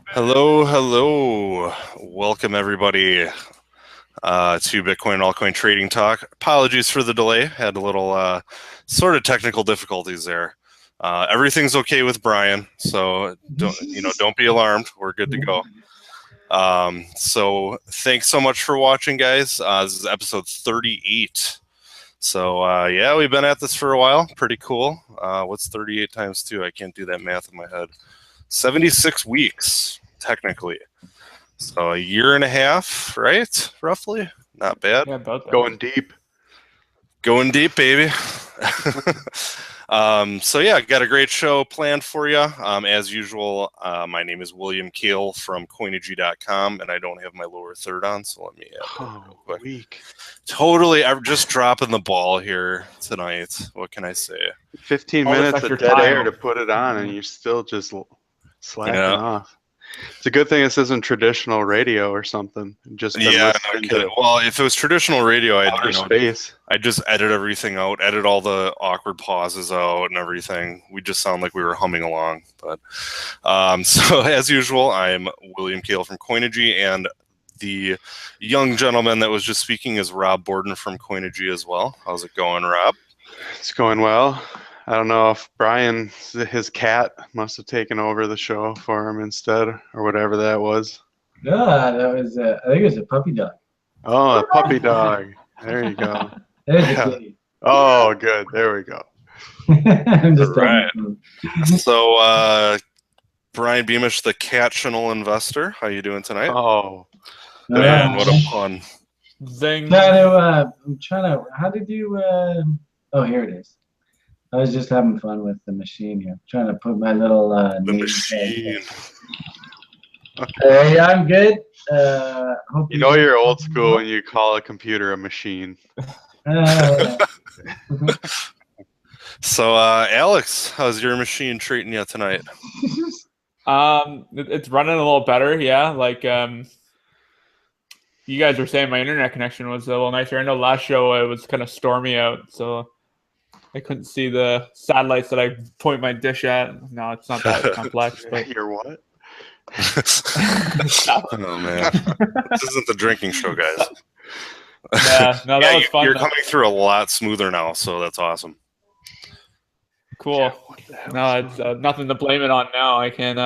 Hello, hello. Welcome everybody to Bitcoin Altcoin Trading Talk. Apologies for the delay. Had a little sort of technical difficulties there. Everything's okay with Brian, so don't be alarmed. We're good to go. So thanks so much for watching, guys. This is episode 38. So yeah, we've been at this for a while. Pretty cool. What's 38 times 2? I can't do that math in my head. 76 weeks, technically. So a year and a half, right? Roughly. Not bad. Yeah, about that. Going deep. Going deep, baby. So yeah, got a great show planned for you. As usual, my name is William Kale from Coinigy.com, and I don't have my lower third on, so let me add that real quick. Weak. Totally, I'm just dropping the ball here tonight. What can I say? 15 All minutes affect of your dead time. air to put it on, and you're still just slacking Yeah. off. It's a good thing this isn't traditional radio or something. Just been Yeah, no listening kidding. to Well, if it was traditional radio, outer space. I'd just edit everything out, edit all the awkward pauses out and everything. We just sound like we were humming along. But so as usual, I'm William Kale from Coinagy, and the young gentleman that was just speaking is Rob Borden from Coinagy as well. How's it going, Rob? It's going well. I don't know if Brian, his cat, must have taken over the show for him instead, or whatever that was. No, that was I think it was a puppy dog. Oh, a puppy dog. There you go. There's Yeah. a kitty. Oh, good. There we go. I'm just All right. talking. So Brian Beamish, the cat channel investor. How you doing tonight? Oh, Man, what a pun. Zing. I'm trying to. How did you? Oh, here it is. I was just having fun with the machine here, trying to put my little. The name machine. tag. Hey, I'm good. Hope you know you're old school when you call a computer a machine. So, Alex, how's your machine treating you tonight? It's running a little better, yeah. Like you guys were saying, my internet connection was a little nicer. I know last show it was kind of stormy out, so I couldn't see the satellites that I point my dish at. No, it's not that complex. But You're what? Oh man, this isn't the drinking show, guys. yeah, no, that was fun. You're though. coming through a lot smoother now, so that's awesome. Cool. No, it's nothing to blame it on now. I can,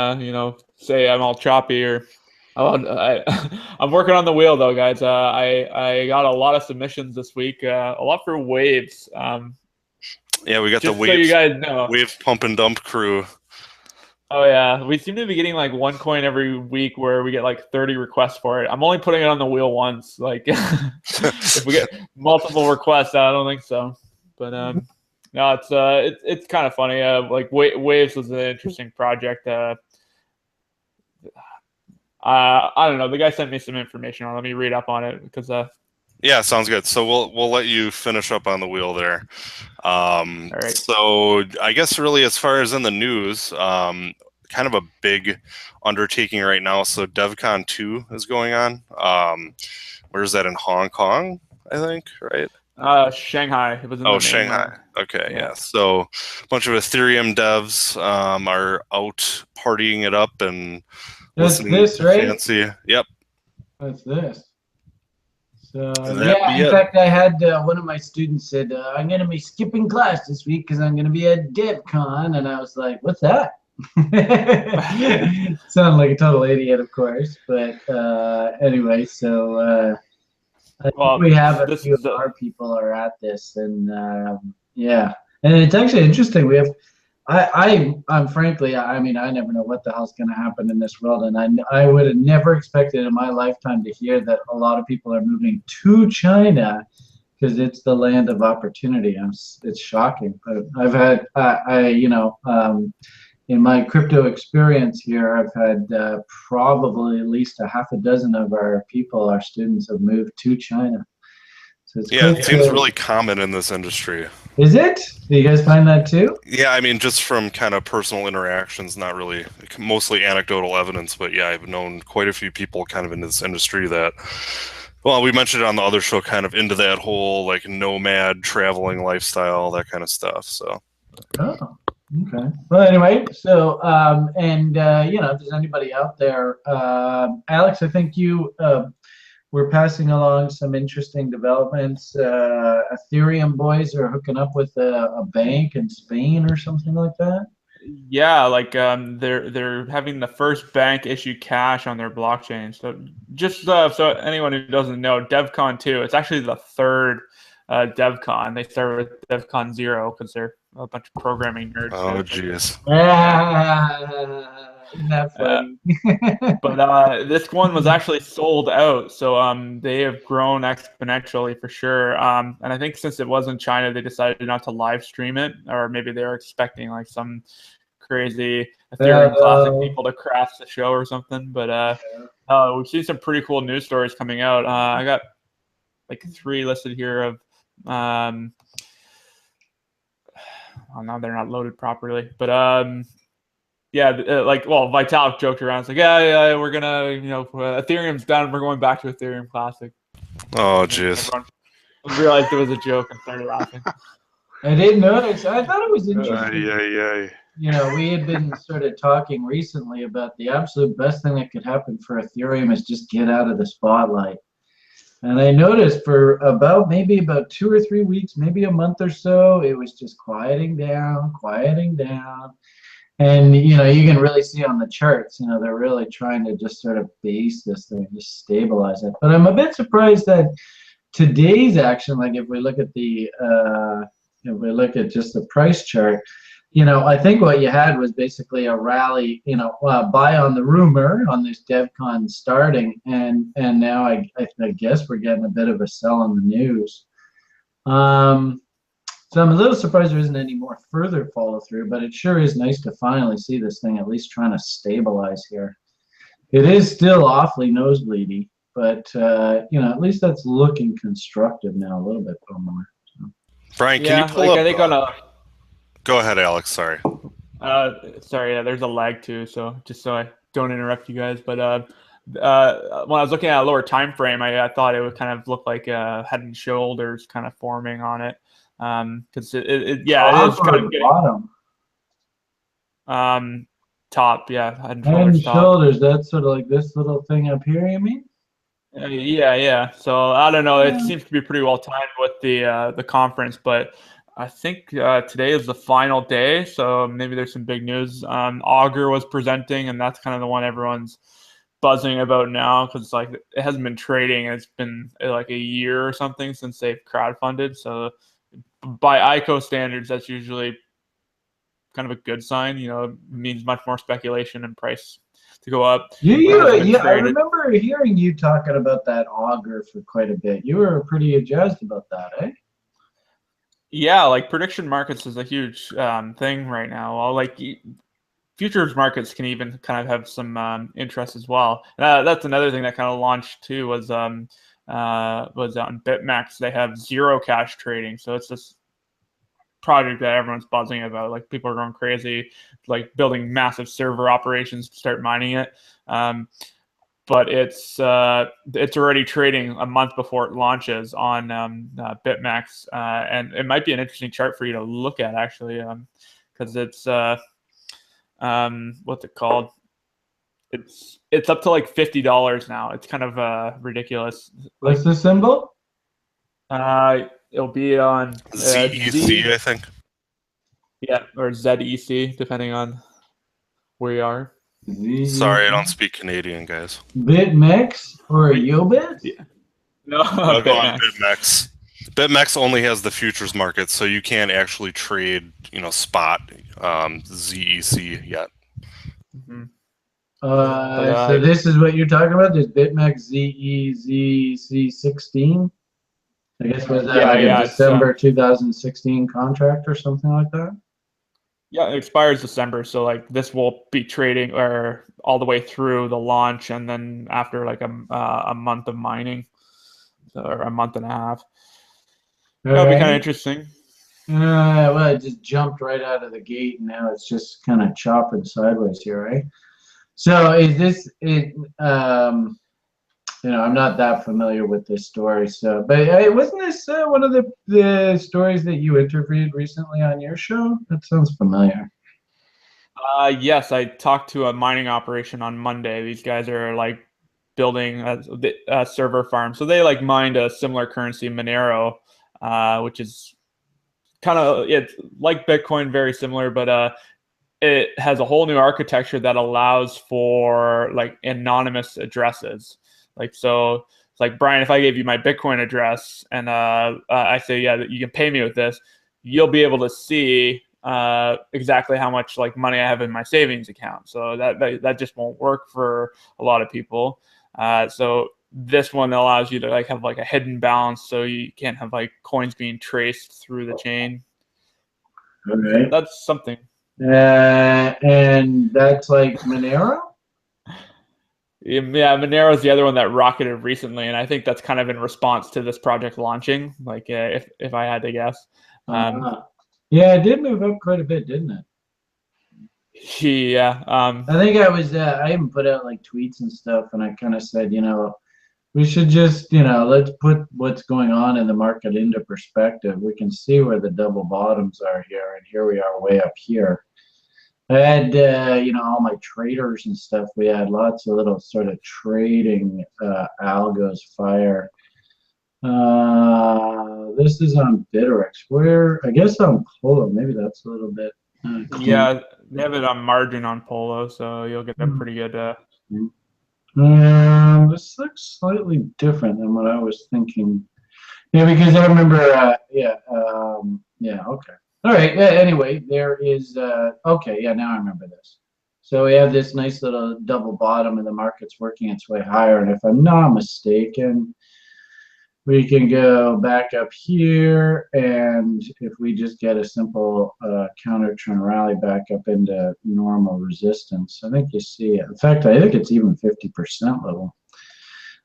say I'm all choppy or. I'm working on the wheel though, guys. I got a lot of submissions this week. A lot for waves. Yeah, we got the Just so you guys know. wave pump and dump crew. Oh yeah, we seem to be getting like one coin every week where we get like 30 requests for it. I'm only putting it on the wheel once. Like if we get multiple requests, I don't think so. But no, it's kind of funny. Like waves was an interesting project. I don't know. The guy sent me some information on. Let me read up on it because Yeah, sounds good. So we'll let you finish up on the wheel there. All right. So I guess really as far as in the news, kind of a big undertaking right now. So Devcon 2 is going on. Where is that, in Hong Kong, I think, right? Shanghai. It was in Oh, the Shanghai. Okay, yeah. So a bunch of Ethereum devs are out partying it up and That's listening this, to right? fancy. Yep. What's this? So That yeah, be in it? fact, I had one of my students said I'm going to be skipping class this week because I'm going to be at Devcon, and I was like, "What's that?" Sound like a total idiot, of course, but anyway, so I think we have a few of our people are at this, and yeah, and it's actually interesting. We have. I'm frankly, I mean, I never know what the hell's going to happen in this world, and I would have never expected in my lifetime to hear that a lot of people are moving to China because it's the land of opportunity. It's shocking, but I've had, in my crypto experience here, I've had probably at least a half a dozen of our people, our students, have moved to China. So it's Yeah, it seems really common in this industry. Is it? Do you guys find that too? Yeah, I mean, just from kind of personal interactions, not really, mostly anecdotal evidence, but yeah, I've known quite a few people kind of in this industry that, well, we mentioned it on the other show, kind of into that whole like nomad traveling lifestyle, that kind of stuff. So, Oh, Okay. Well, anyway, so you know, if there's anybody out there, Alex, I think you we're passing along some interesting developments. Ethereum boys are hooking up with a bank in Spain or something like that. Yeah, like they're having the first bank issue cash on their blockchain. So just so anyone who doesn't know, Devcon 2, it's actually the third Devcon. They started with Devcon 0 because they're a bunch of programming nerds. Oh, jeez. Isn't that funny? But this one was actually sold out, so they have grown exponentially for sure. And I think since it was in China, they decided not to live stream it, or maybe they were expecting like some crazy Ethereum Classic people to crash the show or something. But we've seen some pretty cool news stories coming out. I got like 3 listed here of. Oh, no, they're not loaded properly, but yeah, like, well, Vitalik joked around. It's like, yeah, we're gonna, you know, Ethereum's done. We're going back to Ethereum Classic. Oh, jeez. Everyone realized it was a joke and started laughing. I didn't notice. I thought it was interesting. Yeah. You know, we had been sort of talking recently about the absolute best thing that could happen for Ethereum is just get out of the spotlight. And I noticed for maybe about 2 or 3 weeks, maybe a month or so, it was just quieting down. And, you know, you can really see on the charts, you know, they're really trying to just sort of base this thing, just stabilize it. But I'm a bit surprised that today's action, like if we look at just the price chart, you know, I think what you had was basically a rally, you know, buy on the rumor on this Devcon starting, and now I guess we're getting a bit of a sell on the news. So I'm a little surprised there isn't any more further follow through, but it sure is nice to finally see this thing at least trying to stabilize here. It is still awfully nosebleedy, but you know, at least that's looking constructive now a little bit more. So. Brian, can you pull like, up? I think on a. Go ahead, Alex. Sorry. Sorry. Yeah, there's a lag too, so just so I don't interrupt you guys. But when I was looking at a lower time frame, I thought it would kind of look like head and shoulders kind of forming on it. Because it is kind of getting, bottom. Top, yeah, head and shoulders. That's sort of like this little thing up here. You mean? Yeah. So I don't know. It seems to be pretty well timed with the conference, but I think today is the final day, so maybe there's some big news. Augur was presenting, and that's kind of the one everyone's buzzing about now because like it hasn't been trading. It's been like a year or something since they've crowdfunded. So by ICO standards, that's usually kind of a good sign. You know, it means much more speculation and price to go up. Yeah, I remember hearing you talking about that Augur for quite a bit. You were pretty jazzed about that, eh? Yeah, like prediction markets is a huge thing right now. Well, like futures markets can even kind of have some interest as well. That's another thing that kind of launched too was on BitMEX. They have zero cash trading, so it's this project that everyone's buzzing about. Like people are going crazy, like building massive server operations to start mining it. But it's already trading a month before it launches on BitMEX, and it might be an interesting chart for you to look at actually, because it's what's it called? It's up to like $50 now. It's kind of ridiculous. What's the symbol? It'll be on ZEC, I think. Yeah, or ZEC, depending on where you are. Sorry, I don't speak Canadian, guys. BitMEX or YoBit? Yeah. No, I'll go on BitMEX. BitMEX only has the futures market, so you can't actually trade, you know, spot ZEC yet. Mm-hmm. So this is what you're talking about? This BitMEX ZEC16? I guess was that a December 2016 contract or something like that? Yeah, it expires December, so like this will be trading or all the way through the launch, and then after like a month of mining, or a month and a half. That'll be kind of interesting. Well, it just jumped right out of the gate, and now it's just kind of chopping sideways here, right? So is this it? You know, I'm not that familiar with this story, so but wasn't this one of the stories that you interviewed recently on your show? That sounds familiar. Yes, I talked to a mining operation on Monday. These guys are like building a server farm. So they like mined a similar currency, Monero, which is kind of, it's like Bitcoin, very similar, but it has a whole new architecture that allows for like anonymous addresses. Like, so it's like, Brian, if I gave you my Bitcoin address and I say, yeah, you can pay me with this, you'll be able to see exactly how much like money I have in my savings account. So that just won't work for a lot of people. So this one allows you to like have like a hidden balance, so you can't have like coins being traced through the chain. Okay. So that's something. And that's like Monero? Yeah, Monero is the other one that rocketed recently, and I think that's kind of in response to this project launching. Like, if I had to guess, yeah, it did move up quite a bit, didn't it? Yeah. I think I even put out like tweets and stuff, and I kind of said, we should just, let's put what's going on in the market into perspective. We can see where the double bottoms are here, and here we are way up here. I had, all my traders and stuff. We had lots of little sort of trading algos fire. This is on Bittrex. Where, I guess on Polo, maybe that's a little bit. Yeah, they have it on margin on Polo, so you'll get a pretty good. This looks slightly different than what I was thinking. Yeah, because I remember, okay. All right, yeah, anyway, there is, okay, yeah, now I remember this. So we have this nice little double bottom and the market's working its way higher. And if I'm not mistaken, we can go back up here, and if we just get a simple counter trend rally back up into normal resistance, I think you see it. In fact, I think it's even 50% level.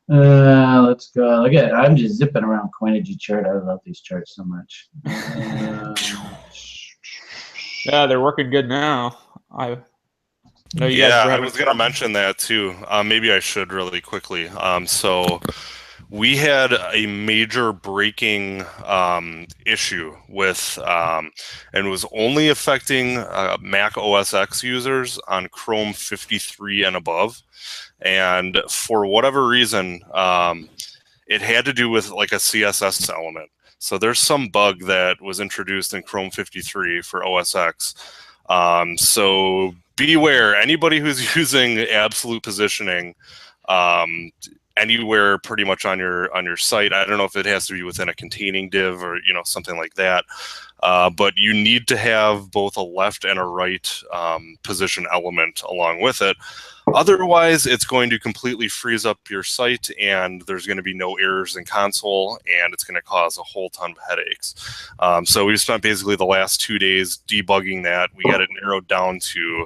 Let's go. Look at it. I'm just zipping around Coinigy chart. I love these charts so much. Yeah, they're working good now. I was going to mention that too. Maybe I should really quickly. So we had a major breaking issue with, and it was only affecting Mac OS X users on Chrome 53 and above. And for whatever reason, it had to do with like a CSS element. So there's some bug that was introduced in Chrome 53 for OS X. So beware, anybody who's using absolute positioning anywhere pretty much on your site. I don't know if it has to be within a containing div or something like that, but you need to have both a left and a right position element along with it. Otherwise, it's going to completely freeze up your site, and there's going to be no errors in console, and it's going to cause a whole ton of headaches. So we've spent basically the last 2 days debugging that. We got it narrowed down to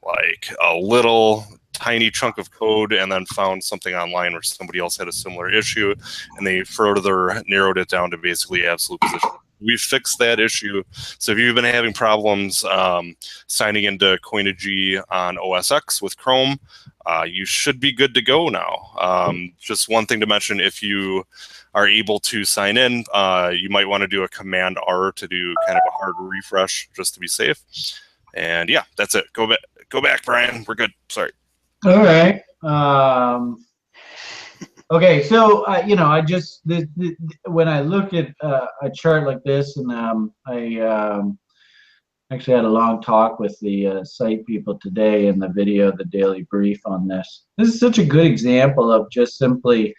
like a little tiny chunk of code, and then found something online where somebody else had a similar issue, and they further narrowed it down to basically absolute position. We fixed that issue. So if you've been having problems signing into Coinagy on OS X with Chrome, you should be good to go now. Just one thing to mention, if you are able to sign in, you might want to do a Command R to do kind of a hard refresh just to be safe. And yeah, that's it. Go back, Brian. We're good. Sorry. All right. Okay, so I just when I look at a chart like this, and I actually had a long talk with the site people today in the video, the daily brief on this. This is such a good example of just simply,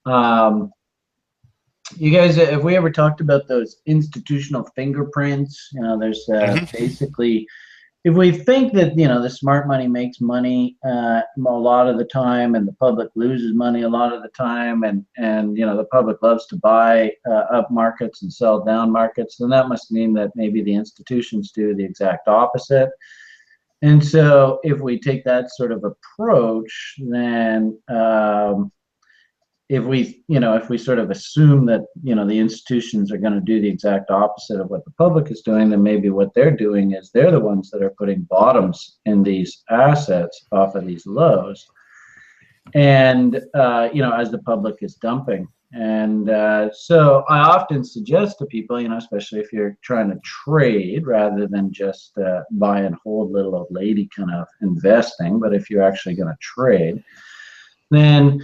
you guys, have we ever talked about those institutional fingerprints? There's basically, if we think that the smart money makes money a lot of the time, and the public loses money a lot of the time, and the public loves to buy up markets and sell down markets, then that must mean that maybe the institutions do the exact opposite. And so if we take that sort of approach, then if we sort of assume that the institutions are going to do the exact opposite of what the public is doing, then maybe what they're doing is they're the ones that are putting bottoms in these assets off of these lows, and as the public is dumping. And so I often suggest to people, you know, especially if you're trying to trade rather than just buy and hold little old lady kind of investing, but if you're actually going to trade, then,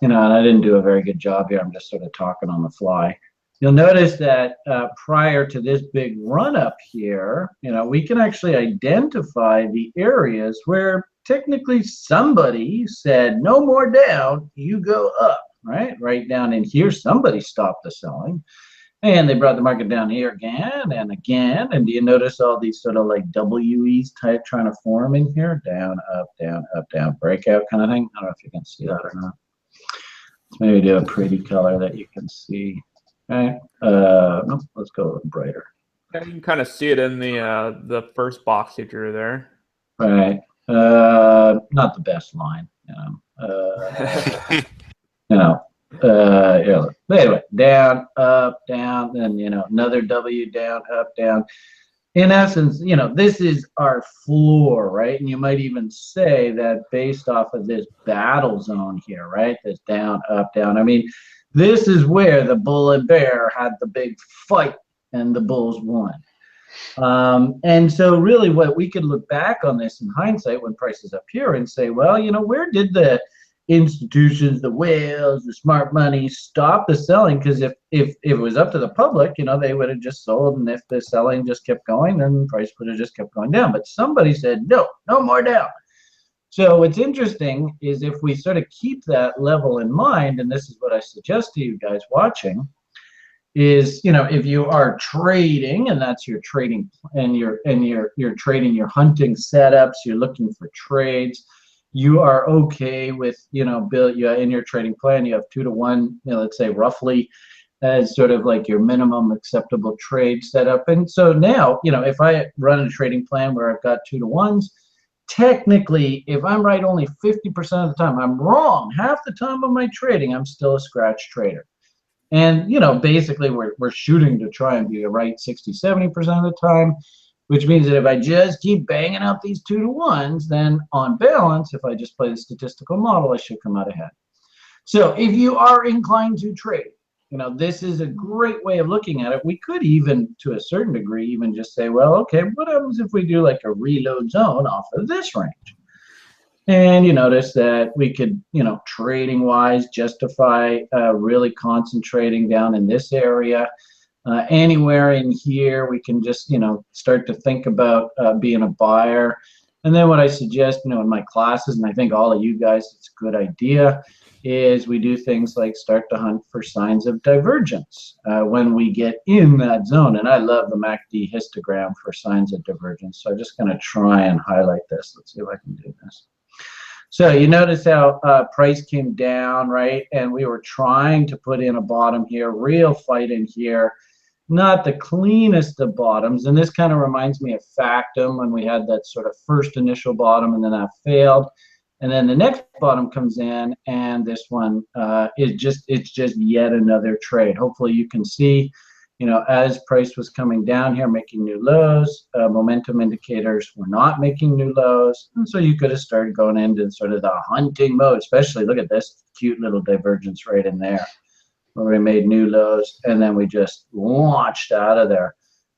you know, and I didn't do a very good job here, I'm just sort of talking on the fly. You'll notice that prior to this big run up here, you know, we can actually identify the areas where technically somebody said no more down, you go up, right down in here. Somebody stopped the selling, and they brought the market down here again and again. And do you notice all these sort of like WEs type trying to form in here? Down, up, down, breakout kind of thing. I don't know if you can see that or not. Let's maybe do a pretty color that you can see. Okay. No, let's go a little brighter. Yeah, you can kind of see it in the first box you drew there. Right. Not the best line. Yeah. But anyway, down, up, down, then, you know, another W, down, up, down. In essence, you know, this is our floor, right? And you might even say that based off of this battle zone here, right? This down, up, down. I mean, this is where the bull and bear had the big fight and the bulls won. And so really what we could look back on this in hindsight when price is up here and say, well, you know, where did the institutions, the whales, the smart money stop the selling? Because if it was up to the public, you know, they would have just sold, and if the selling just kept going, then price would have just kept going down. But somebody said, no more down. So what's interesting is if we sort of keep that level in mind, and this is what I suggest to you guys watching, is, you know, if you are trading, and that's your trading, and you're trading, you're hunting setups, you're looking for trades, you are okay with, you know, in your trading plan, you have 2 to 1, you know, let's say roughly as sort of like your minimum acceptable trade setup. And so now, you know, if I run a trading plan where I've got 2 to 1s, technically, if I'm right only 50% of the time, I'm wrong half the time of my trading, I'm still a scratch trader. And, you know, basically we're shooting to try and be right 60-70% of the time, which means that if I just keep banging out these 2 to 1s, then on balance, if I just play the statistical model, I should come out ahead. So if you are inclined to trade, you know, this is a great way of looking at it. We could even, to a certain degree, even just say, well, okay, what happens if we do like a reload zone off of this range? And you notice that we could, you know, trading wise, justify really concentrating down in this area. Anywhere in here, we can just, you know, start to think about being a buyer. And then what I suggest, you know, in my classes, and I think all of you guys, it's a good idea, is we do things like start to hunt for signs of divergence when we get in that zone. And I love the MACD histogram for signs of divergence. So I'm just going to try and highlight this. Let's see if I can do this. So you notice how price came down, right? And we were trying to put in a bottom here, real fight in here. Not the cleanest of bottoms. And this kind of reminds me of Factum when we had that sort of first initial bottom and then that failed. And then the next bottom comes in, and this one is just yet another trade. Hopefully you can see, you know, as price was coming down here, making new lows, momentum indicators were not making new lows. And so you could have started going into sort of the hunting mode, especially look at this cute little divergence right in there, where we made new lows, and then we just launched out of there,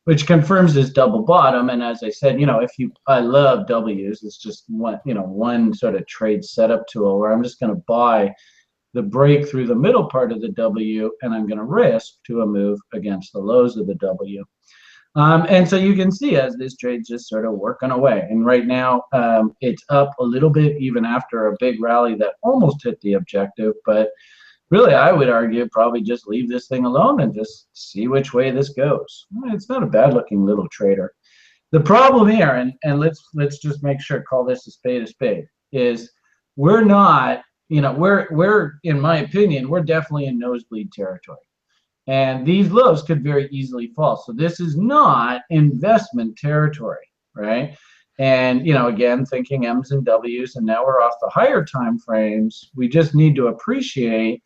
which confirms this double bottom. And as I said, you know, I love W's. It's just one, you know, one sort of trade setup tool where I'm just going to buy the break through the middle part of the W, and I'm going to risk to a move against the lows of the W. And so you can see as this trade's just sort of working away. And right now it's up a little bit even after a big rally that almost hit the objective. But really, I would argue probably just leave this thing alone and just see which way this goes. It's not a bad looking little trader. The problem here, and let's just make sure, call this a spade, is we're not, you know, we're in my opinion, we're definitely in nosebleed territory. And these lows could very easily fall. So this is not investment territory, right? And, you know, again, thinking M's and W's, and now we're off the higher time frames. We just need to appreciate,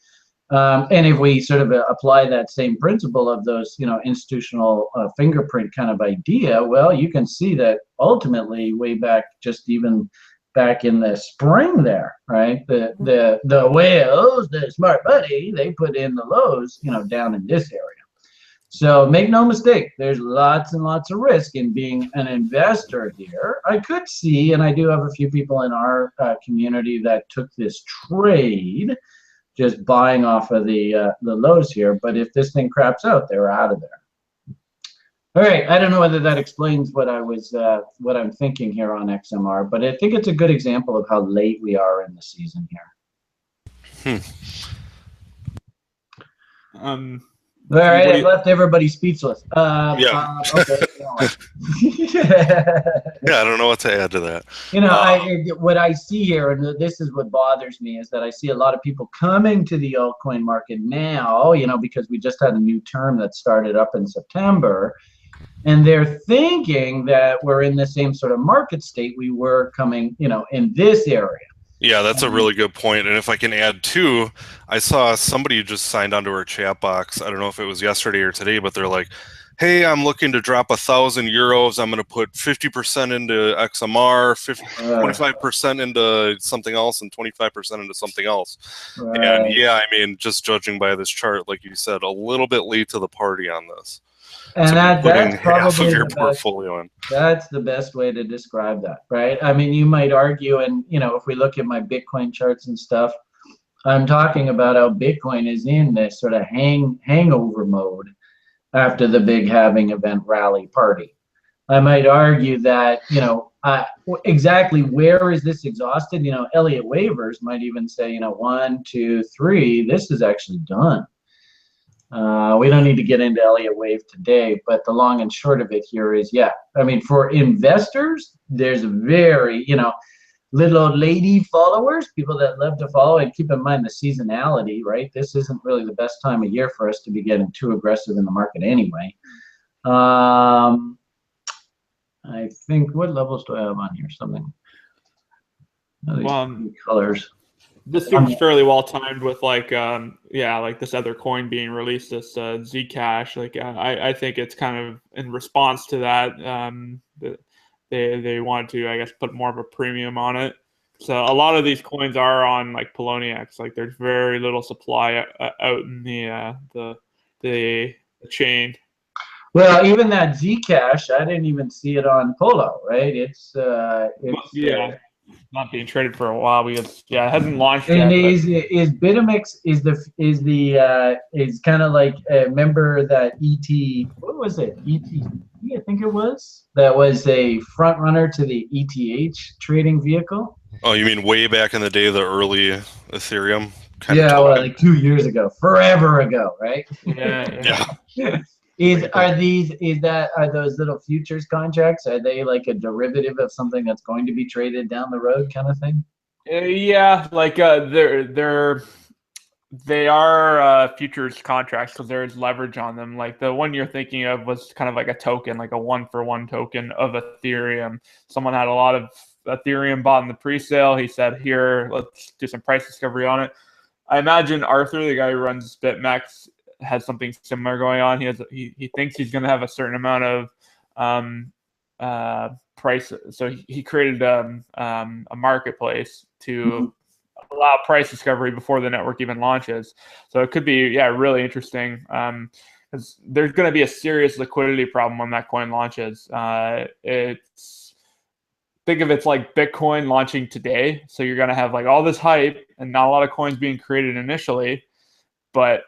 and if we sort of apply that same principle of those, you know, institutional fingerprint kind of idea, well, you can see that ultimately way back just even back in the spring there, right? The whales, the smart money, they put in the lows, down in this area. So make no mistake, there's lots and lots of risk in being an investor here. I could see, and I do have a few people in our community that took this trade, just buying off of the lows here. But if this thing craps out, they're out of there. All right, I don't know whether that explains what I'm thinking here on XMR, but I think it's a good example of how late we are in the season here. All right, I left everybody speechless. Okay. Yeah, I don't know what to add to that. What I see here, and this is what bothers me, is that I see a lot of people coming to the altcoin market now, because we just had a new term that started up in September, and they're thinking that we're in the same sort of market state we were coming, in this area. Yeah, that's a really good point. And if I can add too, I saw somebody just signed onto our chat box. I don't know if it was yesterday or today, but they're like, hey, I'm looking to drop 1,000 euros. I'm going to put 50% into XMR, 25% into something else, and 25% into something else. Right. And yeah, I mean, just judging by this chart, like you said, a little bit late to the party on this. And so that's half probably of your portfolio in. That's the best way to describe that, right? I mean, you might argue, and if we look at my Bitcoin charts and stuff, I'm talking about how Bitcoin is in this sort of hangover mode after the big halving event rally party. I might argue that, exactly where is this exhausted? Elliott Wavers might even say, 1, 2, 3, this is actually done. We don't need to get into Elliott Wave today, but the long and short of it here is, I mean, for investors, there's very, little old lady followers, people that love to follow, and keep in mind the seasonality, right? This isn't really the best time of year for us to be getting too aggressive in the market anyway. I think, what levels do I have on here? Something. Colors. This seems fairly well timed with like this other coin being released, this Zcash. Like I think it's kind of in response to that. They wanted to, I guess, put more of a premium on it. So a lot of these coins are on like Poloniex. Like there's very little supply out in the chain. Well, even that Zcash, I didn't even see it on Polo, right? It's not being traded for a while because it hasn't launched and yet. Is Bittrex is kind of like remember that ET, what was it? ET, I think it was, that was a front runner to the ETH trading vehicle. Oh, you mean way back in the day, the early Ethereum kind of token? Well, like 2 years ago, forever ago, right? Yeah. Are those little futures contracts? Are they like a derivative of something that's going to be traded down the road, kind of thing? Yeah, like they are futures contracts because there's leverage on them. Like the one you're thinking of was kind of like a token, like a 1-for-1 token of Ethereum. Someone had a lot of Ethereum bought in the pre-sale. He said, "Here, let's do some price discovery on it." I imagine Arthur, the guy who runs BitMEX, has something similar going on. He thinks he's going to have a certain amount of price. So he created a marketplace to allow price discovery before the network even launches. So it could be really interesting because there's going to be a serious liquidity problem when that coin launches. Think of it's like Bitcoin launching today. So you're going to have like all this hype and not a lot of coins being created initially, but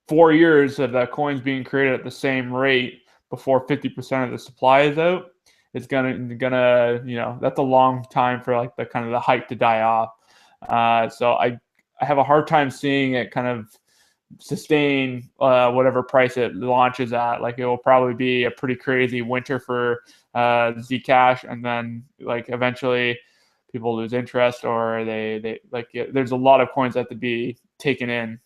4 years of the coins being created at the same rate before 50% of the supply is out, it's gonna that's a long time for like the kind of the hype to die off. So I have a hard time seeing it kind of sustain whatever price it launches at. Like it will probably be a pretty crazy winter for Zcash, and then like eventually people lose interest, or they there's a lot of coins that have to be taken in.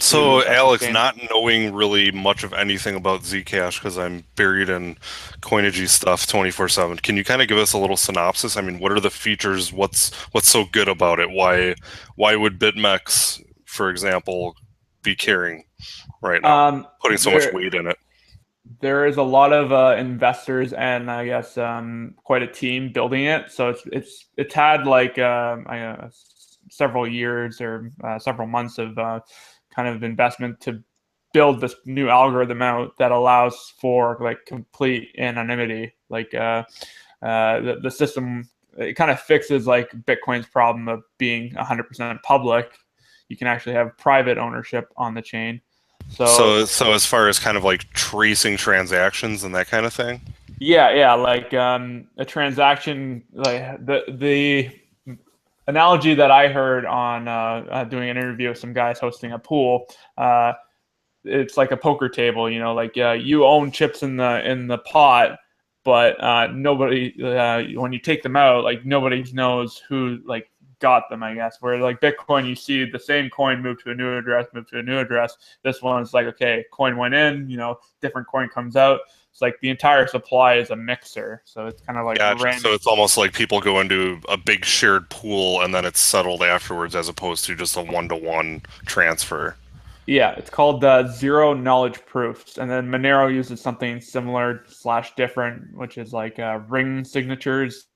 So, Alex, not knowing really much of anything about Zcash because I'm buried in Coinigy stuff 24/7, can you kind of give us a little synopsis? I mean, what are the features? What's so good about it? Why would BitMEX, for example, be carrying right now, putting so much weight in it? There is a lot of investors and I guess quite a team building it. So it's had like several years or several months of kind of investment to build this new algorithm out that allows for like complete anonymity. Like the system, it kind of fixes like Bitcoin's problem of being 100% public. You can actually have private ownership on the chain. So as far as kind of like tracing transactions and that kind of thing? Yeah, like a transaction, like the analogy that I heard on doing an interview with some guys hosting a pool, it's like a poker table, you know, like you own chips in the pot, but nobody when you take them out, like nobody knows who like got them, I guess. Where like Bitcoin, you see the same coin move to a new address, move to a new address. This one's like, okay, coin went in, you know, different coin comes out. It's like the entire supply is a mixer, so it's kind of like gotcha. So it's almost like people go into a big shared pool and then it's settled afterwards, as opposed to just a one-to-one transfer. Yeah, it's called zero knowledge proofs, and then Monero uses something similar / different, which is like ring signatures.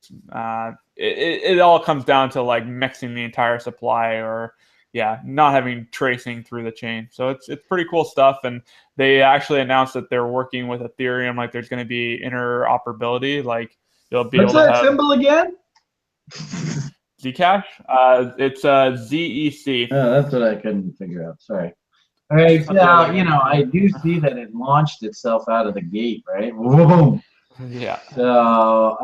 It all comes down to like mixing the entire supply, or not having tracing through the chain. So it's pretty cool stuff, and they actually announced that they're working with Ethereum. Like there's going to be interoperability. Like you'll be What's able to that have symbol again? Zcash. It's ZEC. Oh, that's what I couldn't figure out. Sorry. All right, now, you know, I do see that it launched itself out of the gate, right? Whoa. Yeah. So,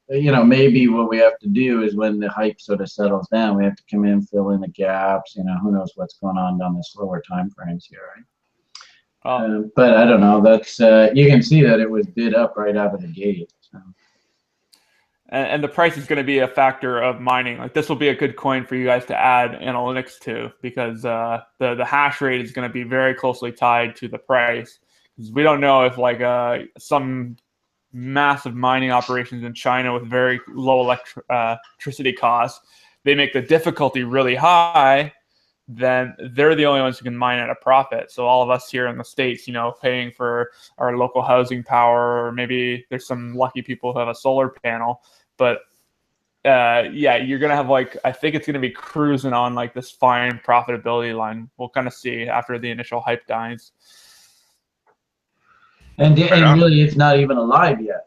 you know, maybe what we have to do is when the hype sort of settles down, we have to come in, fill in the gaps. You know, who knows what's going on down the slower time frames here, right? But I don't know. That's you can see that it was bid up right out of the gate. So. And the price is going to be a factor of mining. Like this will be a good coin for you guys to add analytics to, because the hash rate is going to be very closely tied to the price. Because we don't know if like some massive mining operations in China with very low electricity costs, they make the difficulty really high, then they're the only ones who can mine at a profit. So all of us here in the States, you know, paying for our local housing power, or maybe there's some lucky people who have a solar panel. But you're going to have like, I think it's going to be cruising on like this fine profitability line. We'll kind of see after the initial hype dies. And really, it's not even alive yet.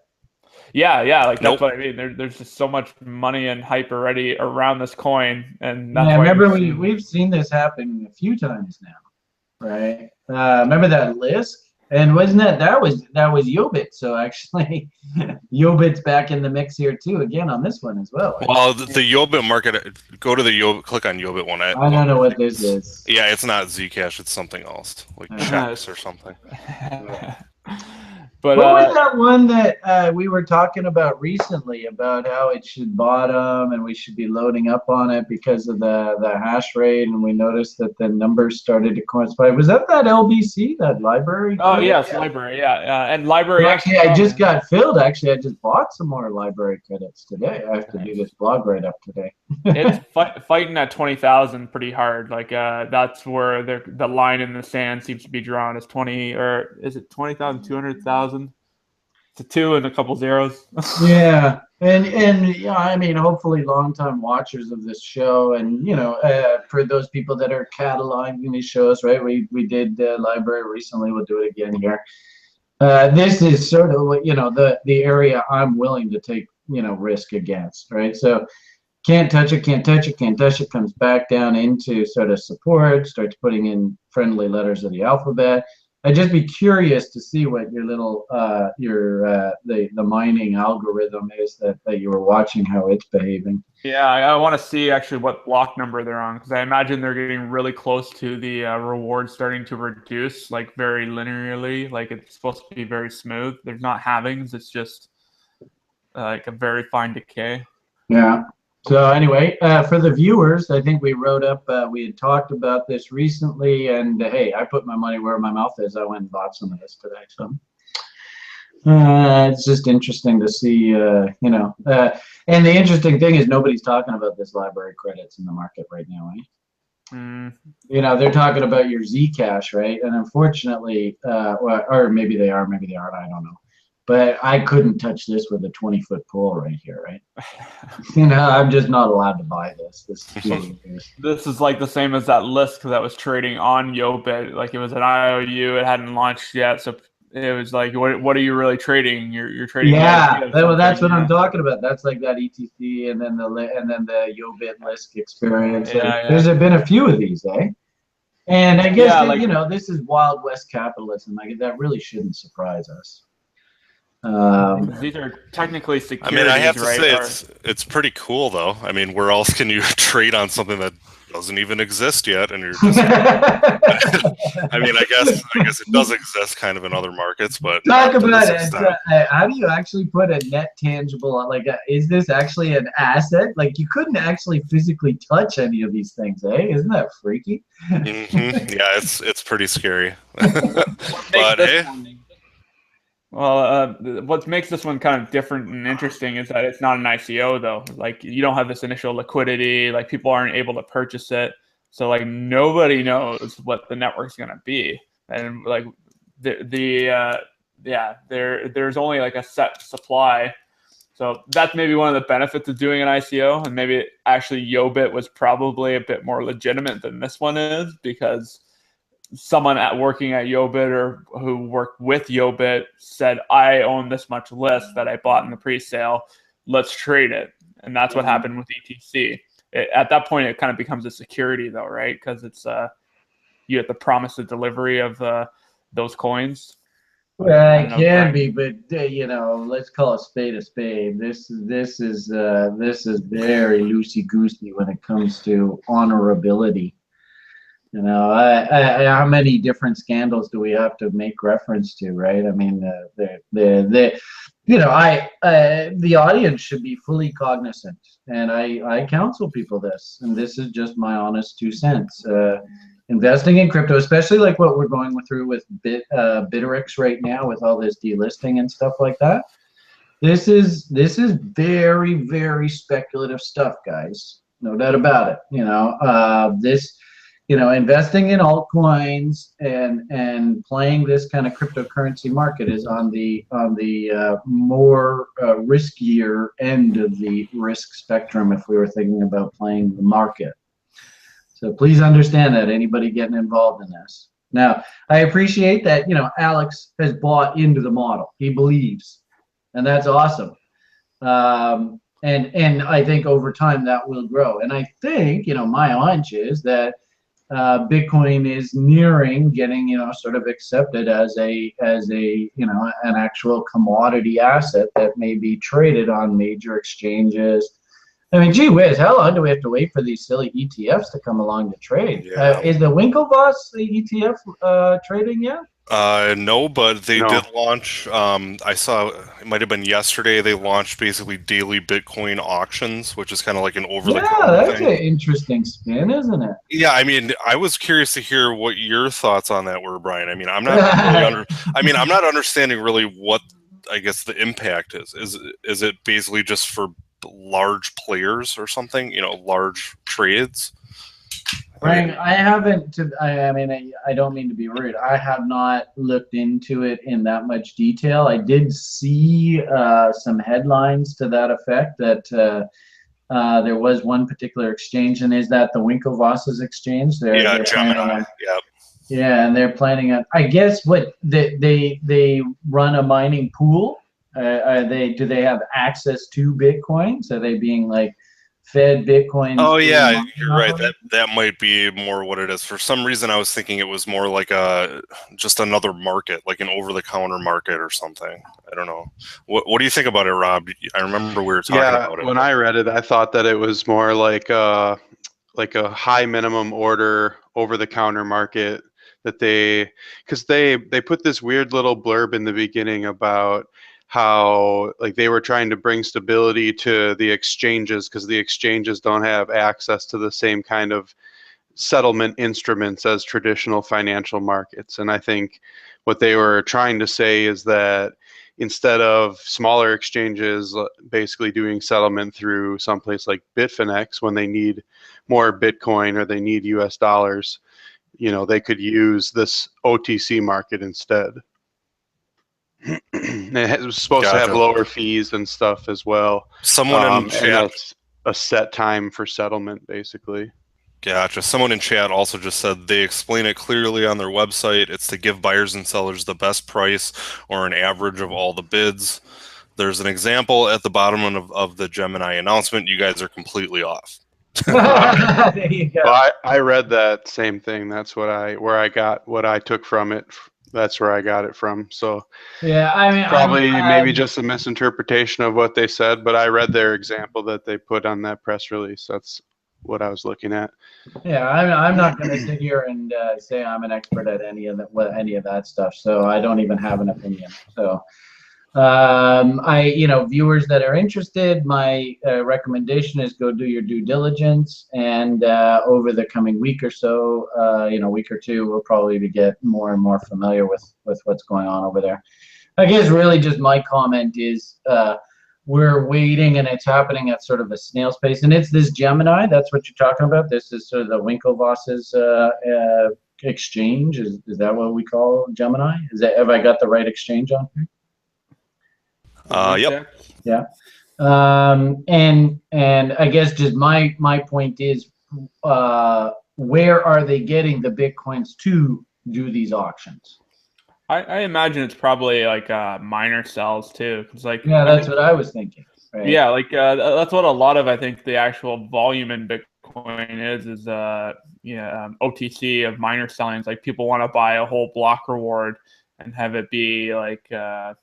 Yeah, like that's what I mean. There's just so much money and hype already around this coin, and that's why remember we've we've seen this happen a few times now, right? Remember that Lisk, and wasn't that was Yobit? So actually, Yobit's back in the mix here too, again on this one as well. Well, the Yobit market. Go to the Yobit. Click on Yobit one. I don't know what this is. Yeah, it's not Zcash. It's something else, like checks or something. But what was that one that we were talking about recently about how it should bottom and we should be loading up on it because of the hash rate, and we noticed that the numbers started to coincide. Was that LBC, that library? Oh yes, library, and library. Well, actually, I just got filled. Actually, I just bought some more library credits today. I have to do this blog write up today. It's fighting at 20,000 pretty hard. Like that's where the line in the sand seems to be drawn as 20, or is it 20,000, 200,000? It's a 2 and a couple zeros. Yeah, and yeah, I mean, hopefully, long-time watchers of this show, and you know, for those people that are cataloging these shows, right? We did library recently. We'll do it again here. This is sort of, you know, the area I'm willing to take, you know, risk against, right? So. Can't touch it, can't touch it, can't touch it, comes back down into sort of support, starts putting in friendly letters of the alphabet. I'd just be curious to see what your little, the mining algorithm is that you were watching, how it's behaving. Yeah, I want to see actually what block number they're on, because I imagine they're getting really close to the reward starting to reduce, like very linearly. Like it's supposed to be very smooth. There's not halvings, it's just like a very fine decay. Yeah. So anyway, for the viewers, I think we wrote up, we had talked about this recently, and hey, I put my money where my mouth is. I went and bought some of this today. So it's just interesting to see, you know, and the interesting thing is nobody's talking about this library credits in the market right now, eh? You know, they're talking about your Zcash, right? And unfortunately, or maybe they are, maybe they aren't, I don't know. But I couldn't touch this with a 20-foot pole right here, right? You know, I'm just not allowed to buy this. This is like the same as that list that was trading on YoBit. Like it was an IOU, it hadn't launched yet, so it was like, what are you really trading? You're trading. Yeah, well, that's what I'm talking about. That's like that ETC and then the YoBit list experience. Yeah. There's been a few of these, eh? And I guess that, you know, this is Wild West capitalism. Like that really shouldn't surprise us. These are technically securities. I mean, I have to right? say it's pretty cool, though. I mean, where else can you trade on something that doesn't even exist yet, and you're just? I mean, I guess it does exist kind of in other markets, but talk about it. How do you actually put a net tangible? Like, is this actually an asset? Like, you couldn't actually physically touch any of these things, eh? Isn't that freaky? Yeah, it's pretty scary. But hey. Well, what makes this one kind of different and interesting is that it's not an ICO, though. Like, you don't have this initial liquidity. Like, people aren't able to purchase it. So, like, nobody knows what the network's going to be. And, like, there's only, like, a set supply. So that's maybe one of the benefits of doing an ICO. And maybe actually YoBit was probably a bit more legitimate than this one is, because someone working at YoBit or who worked with YoBit said, I own this much list that I bought in the pre-sale. Let's trade it. And that's what happened with ETC. At that point, it kind of becomes a security, though, right? Because it's you have to promise the delivery of those coins. Well, it can be, but you know, let's call a spade a spade. This is very loosey goosey when it comes to honorability. You know, how many different scandals do we have to make reference to, right? I mean, you know, the audience should be fully cognizant, and I counsel people this, and this is just my honest 2 cents. Investing in crypto, especially like what we're going through with Bittrex right now, with all this delisting and stuff like that. This is very, very speculative stuff, guys. No doubt about it. You know, you know, investing in altcoins and playing this kind of cryptocurrency market is on the more riskier end of the risk spectrum if we were thinking about playing the market. So please understand that, anybody getting involved in this. Now, I appreciate that, you know, Alex has bought into the model. He believes, and that's awesome. And I think over time that will grow. And I think, you know, my hunch is that Bitcoin is nearing getting, you know, sort of accepted as a you know, an actual commodity asset that may be traded on major exchanges. I mean, gee whiz, how long do we have to wait for these silly ETFs to come along to trade? Yeah. Is the Winklevoss ETF trading yet? No, but they did launch. I saw it might have been yesterday. They launched basically daily Bitcoin auctions, which is kind of like an over-the-counter thing. That's an interesting spin, isn't it? Yeah, I mean, I was curious to hear what your thoughts on that were, Brian. I mean, I'm not really I'm not understanding really what, I guess, the impact is. Is it basically just for large players or something? You know, large trades. Brian, I haven't. I mean, I don't mean to be rude. I have not looked into it in that much detail. I did see some headlines to that effect that there was one particular exchange, and is that the Winklevoss's exchange? They're Gemini. Yeah, and they're planning on. I guess what they run a mining pool. Do they have access to Bitcoins? Are they being like fed Bitcoin? Oh yeah, you're right. That might be more what it is. For some reason, I was thinking it was more like just another market, like an over-the-counter market or something. I don't know. What do you think about it, Rob? I remember we were talking about it. When I read it, I thought that it was more like a high minimum order over-the-counter market that because they put this weird little blurb in the beginning about how like they were trying to bring stability to the exchanges because the exchanges don't have access to the same kind of settlement instruments as traditional financial markets. And I think what they were trying to say is that instead of smaller exchanges basically doing settlement through someplace like Bitfinex when they need more Bitcoin or they need US dollars, you know, they could use this OTC market instead. It was supposed to have lower fees and stuff as well. Someone in chat, and that's a set time for settlement, basically. Gotcha. Someone in chat also just said they explain it clearly on their website. It's to give buyers and sellers the best price or an average of all the bids. There's an example at the bottom of the Gemini announcement. You guys are completely off. There you go. Well, I read that same thing. That's what I took from it. That's where I got it from. So yeah, I mean, probably maybe just a misinterpretation of what they said, but I read their example that they put on that press release. That's what I was looking at. Yeah, I'm not going to sit here and say I'm an expert at any of that stuff. So I don't even have an opinion. So viewers that are interested, my recommendation is go do your due diligence, and over the coming week or so, week or two, we'll probably get more and more familiar with what's going on over there. I guess really just my comment is we're waiting, and it's happening at sort of a snail's pace, and it's this Gemini. That's what you're talking about. This is sort of the Winklevoss's exchange. Is that what we call Gemini? Have I got the right exchange on here? Yep. Yeah. And I guess just my point is, where are they getting the Bitcoins to do these auctions? I imagine it's probably like miner cells too. It's like, yeah, that's what I was thinking. Right? Yeah, like that's what a lot of, I think, the actual volume in Bitcoin is OTC of miner selling. It's like people want to buy a whole block reward and have it be like kind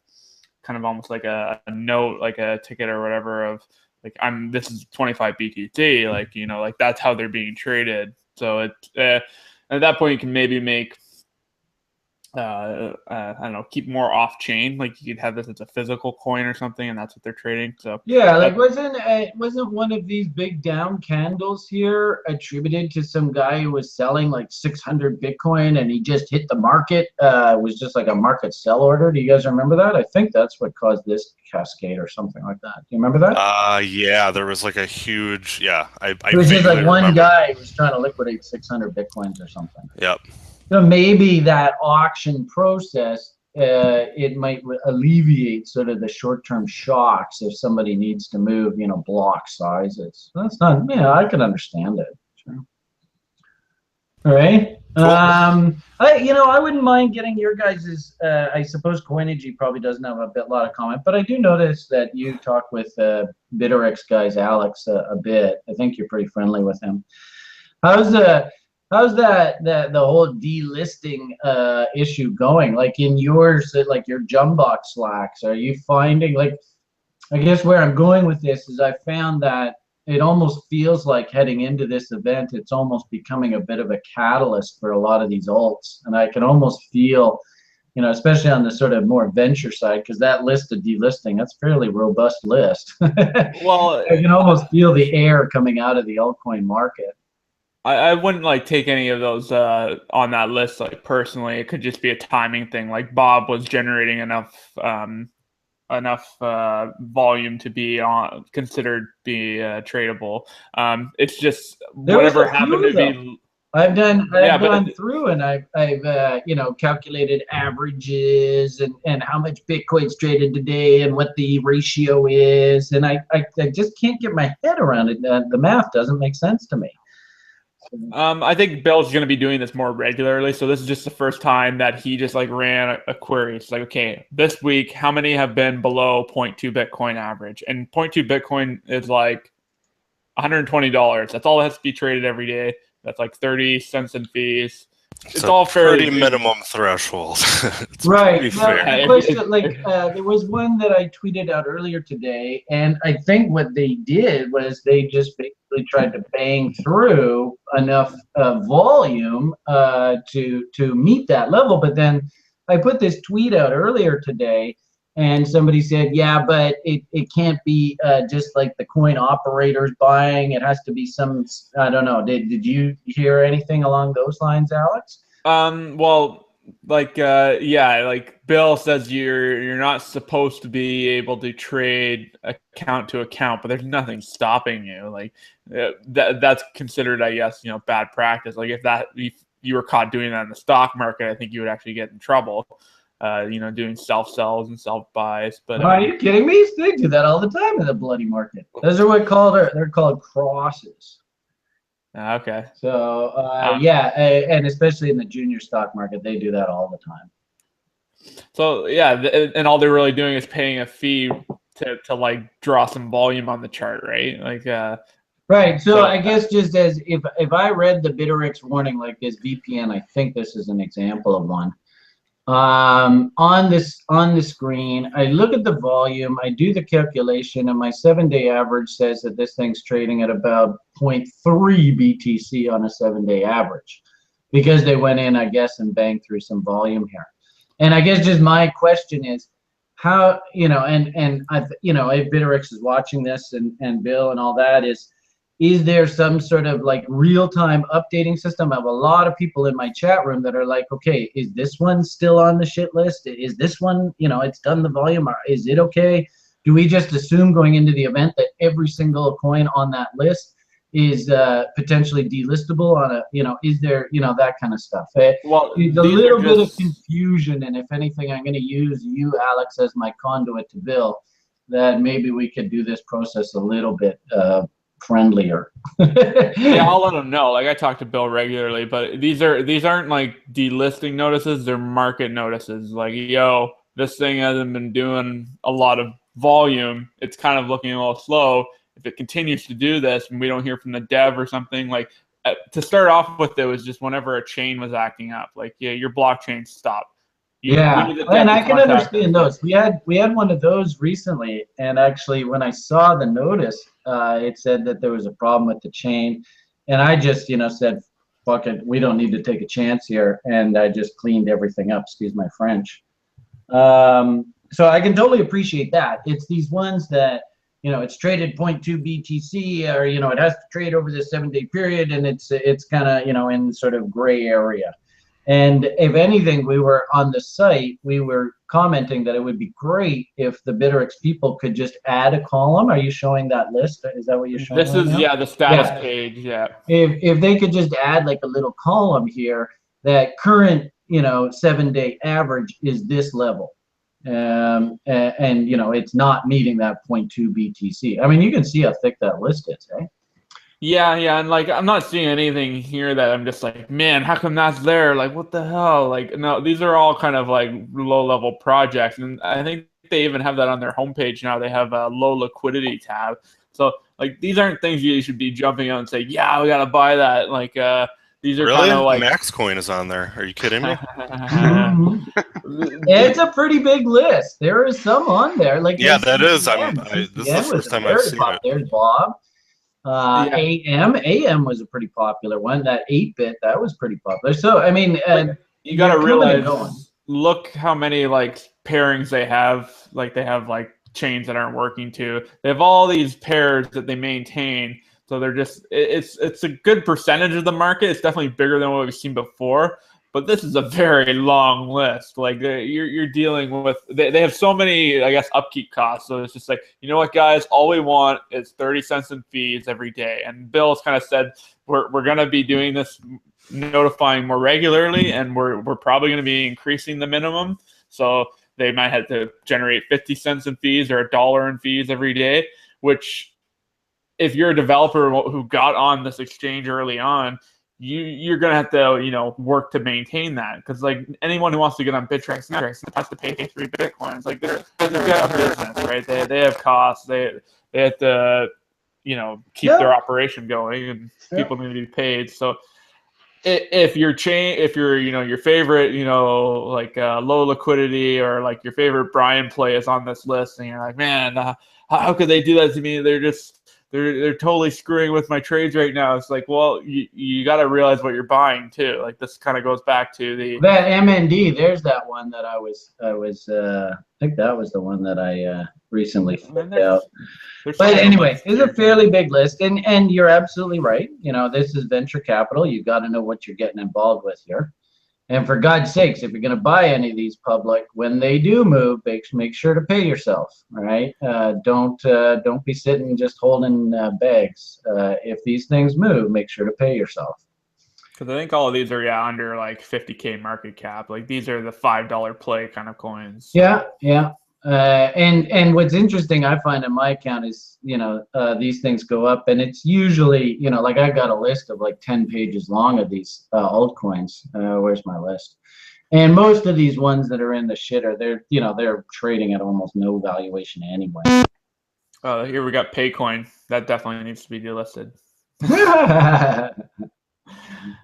of almost like a note, like a ticket or whatever of like, this is 25 BTC, like, like that's how they're being traded. So at that point you can maybe make I don't know, keep more off chain. Like you could have this as a physical coin or something, and that's what they're trading. So yeah, like wasn't one of these big down candles here attributed to some guy who was selling like 600 Bitcoin, and he just hit the market? It was just like a market sell order. Do you guys remember that? I think that's what caused this cascade or something like that. Do you remember that? Yeah, there was like a huge it was just like one guy who was trying to liquidate 600 Bitcoins or something. Yep. So maybe that auction process, it might alleviate sort of the short-term shocks if somebody needs to move, block sizes. That's not, I can understand it. Sure. All right. Cool. I wouldn't mind getting your guys's. I suppose Coinigy probably doesn't have a lot of comment, but I do notice that you talk with Bittrex guys, Alex, a bit. I think you're pretty friendly with him. How's the whole delisting issue going? Like in yours, like your Jumbox Slacks, are you finding, like, I guess where I'm going with this is I found that it almost feels like heading into this event, it's almost becoming a bit of a catalyst for a lot of these alts. And I can almost feel, especially on the sort of more venture side, because that list of delisting, that's a fairly robust list. Well, I can almost feel the air coming out of the altcoin market. I wouldn't like take any of those on that list, like personally. It could just be a timing thing. Like Bob was generating enough volume to be considered be tradable. It's just whatever happened to be. I've gone through and I've calculated averages and how much Bitcoin's traded today and what the ratio is, and I just can't get my head around it. The math doesn't make sense to me. I think Bill's going to be doing this more regularly. So this is just the first time that he just like ran a query. It's like, okay, this week, how many have been below 0.2 Bitcoin average? And 0.2 Bitcoin is like $120. That's all that has to be traded every day. That's like 30 cents in fees. It's all fairly minimum threshold. Right. There was one that I tweeted out earlier today, and I think what they did was they just basically tried to bang through enough volume to meet that level. But then I put this tweet out earlier today, and somebody said, yeah, but it can't be just like the coin operators buying. It has to be some, I don't know. Did you hear anything along those lines, Alex? Well, Yeah, like Bill says you're not supposed to be able to trade account to account, but there's nothing stopping you. Like that's considered, I guess, bad practice. Like if you were caught doing that in the stock market, I think you would actually get in trouble. Doing self sells and self buys. But are you kidding me? They do that all the time in the bloody market. Those are they're called crosses. Okay. So yeah, and especially in the junior stock market, they do that all the time. So yeah, and all they're really doing is paying a fee to like draw some volume on the chart, right? Like right. So I guess just as if I read the Bittrex warning like this VPN, I think this is an example of one. On the screen, I look at the volume, I do the calculation, and my 7-day average says that this thing's trading at about 0.3 BTC on a 7-day average, because they went in, I guess, and banged through some volume here. And I guess just my question is, how, and if Bittrex is watching this and Bill and all that, is there some sort of like real-time updating system? I have a lot of people in my chat room that are like, okay, is this one still on the shit list? Is this one, it's done the volume? Or is it okay? Do we just assume going into the event that every single coin on that list is potentially delistable on a, is there, that kind of stuff? Well, there's a little bit of confusion, and if anything, I'm going to use you, Alex, as my conduit to Bill, that maybe we could do this process a little bit friendlier. Yeah, I'll let them know. Like I talk to Bill regularly, but these aren't like delisting notices, they're market notices. Like, yo, this thing hasn't been doing a lot of volume. It's kind of looking a little slow. If it continues to do this and we don't hear from the dev or something, like to start off with, it was just whenever a chain was acting up, like, yeah, your blockchain stopped. And I can understand those. We had one of those recently, and actually when I saw the notice, it said that there was a problem with the chain, and I just said, fuck it, we don't need to take a chance here, and I just cleaned everything up, excuse my French. So I can totally appreciate that. It's these ones that it's traded 0.2 BTC, or it has to trade over this 7-day period, and it's kind of in sort of gray area. And if anything, we were on the site, we were commenting that it would be great if the Bittrex people could just add a column. Are you showing that list? Is that what you're showing? This is the status page. Yeah. If they could just add like a little column here that current 7-day average is this level, and it's not meeting that 0.2 BTC. I mean, you can see how thick that list is, eh? Yeah, and like I'm not seeing anything here that I'm just like, man, how come that's there? Like, what the hell? Like, no, these are all kind of like low-level projects, and I think they even have that on their homepage now. They have a low liquidity tab. So like, these aren't things you should be jumping out and say, yeah, we gotta buy that. Like, these are kind of like MaxCoin is on there. Are you kidding me? It's a pretty big list. There is some on there. Like, yeah, that is. This is the first time I've seen it. There's Bob. AM was a pretty popular one. That 8-bit, that was pretty popular. So I mean, you gotta realize, look how many like pairings they have. Like they have like chains that aren't working too. They have all these pairs that they maintain. So they're just it's a good percentage of the market. It's definitely bigger than what we've seen before. But this is a very long list. Like you're dealing with, they have so many, I guess, upkeep costs. So it's just like, you know what, guys, all we want is 30 cents in fees every day. And Bill's kind of said, we're going to be doing this, notifying more regularly, and we're probably going to be increasing the minimum. So they might have to generate 50 cents in fees or $1 in fees every day, which if you're a developer who got on this exchange early on, you're gonna have to work to maintain that, because like anyone who wants to get on Bittrex has to pay 3 Bitcoins. Like they're a business, right? They have costs. They have to keep their operation going, and people need to be paid. So if your your favorite like low liquidity, or like your favorite Brian play is on this list, and you're like, man, how could they do that to me? They're totally screwing with my trades right now. It's like, well, you got to realize what you're buying too. Like this kind of goes back to that MND. There's that one that I think that was the one that I recently flipped out. But anyway, it's a fairly big list, and you're absolutely right. This is venture capital. You got to know what you're getting involved with here. And for God's sakes, if you're going to buy any of these public, when they do move, make sure to pay yourself. All right, don't be sitting just holding bags. If these things move, make sure to pay yourself. Because I think all of these are under like 50K market cap. Like these are the $5 play kind of coins. Yeah, yeah. And what's interesting, I find in my account is, these things go up, and it's usually, like I got a list of like 10 pages long of these altcoins. Where's my list? And most of these ones that are in the shitter, they're trading at almost no valuation anyway. Here we got Paycoin. That definitely needs to be delisted.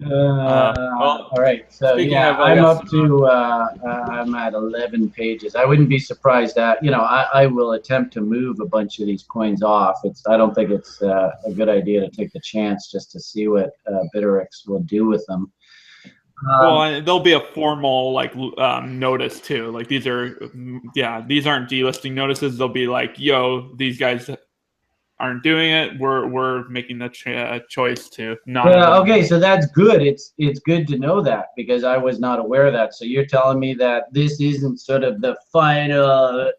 All right, so yeah, I'm up to I'm at 11 pages. I wouldn't be surprised that I will attempt to move a bunch of these coins off. I don't think it's a good idea to take the chance just to see what Bittrex will do with them. Well, there'll be a formal notice too. Like these aren't delisting notices. They'll be like, yo, these guys aren't doing it. We're making the choice to not. Yeah, okay, so that's good. It's good to know that, because I was not aware of that. So you're telling me that this isn't sort of the final,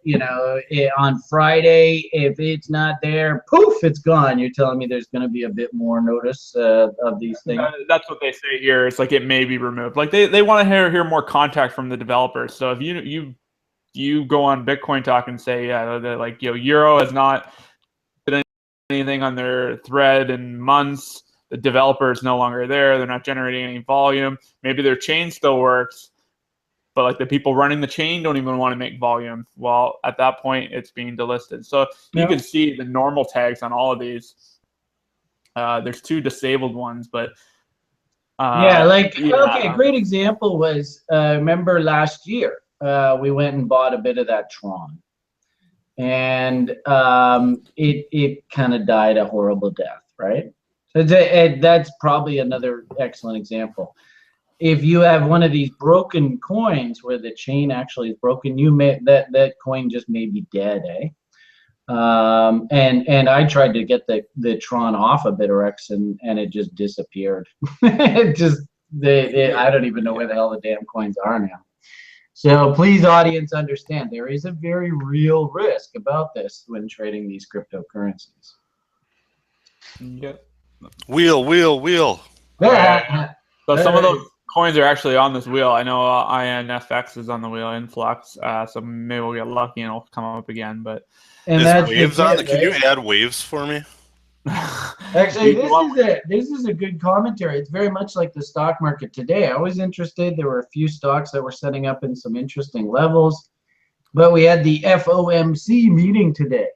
on Friday, if it's not there, poof, it's gone. You're telling me there's going to be a bit more notice of these things. That's what they say here. It's like it may be removed. Like they want to hear more contact from the developers. So if you go on Bitcoin Talk and say, like, Euro has not anything on their thread in months, the developer is no longer there, they're not generating any volume, maybe their chain still works, but like the people running the chain don't even want to make volume. Well, at that point it's being delisted. So you can see the normal tags on all of these. There's 2 disabled ones, but okay, great example was remember last year we went and bought a bit of that Tron. And it kind of died a horrible death, right? So that's probably another excellent example. If you have one of these broken coins where the chain actually is broken, that coin just may be dead, eh? And I tried to get the Tron off of Bittrex, and it just disappeared. I don't even know where the hell the damn coins are now. So please, audience, understand there is a very real risk about this when trading these cryptocurrencies. Yep. Wheel. So some of those coins are actually on this wheel. I know INFX is on the wheel, Influx. So maybe we'll get lucky and it'll come up again. But is waves on? Can you add waves for me? Actually, this is a good commentary. It's very much like the stock market today. I was interested. There were a few stocks that were setting up in some interesting levels, but we had the FOMC meeting today,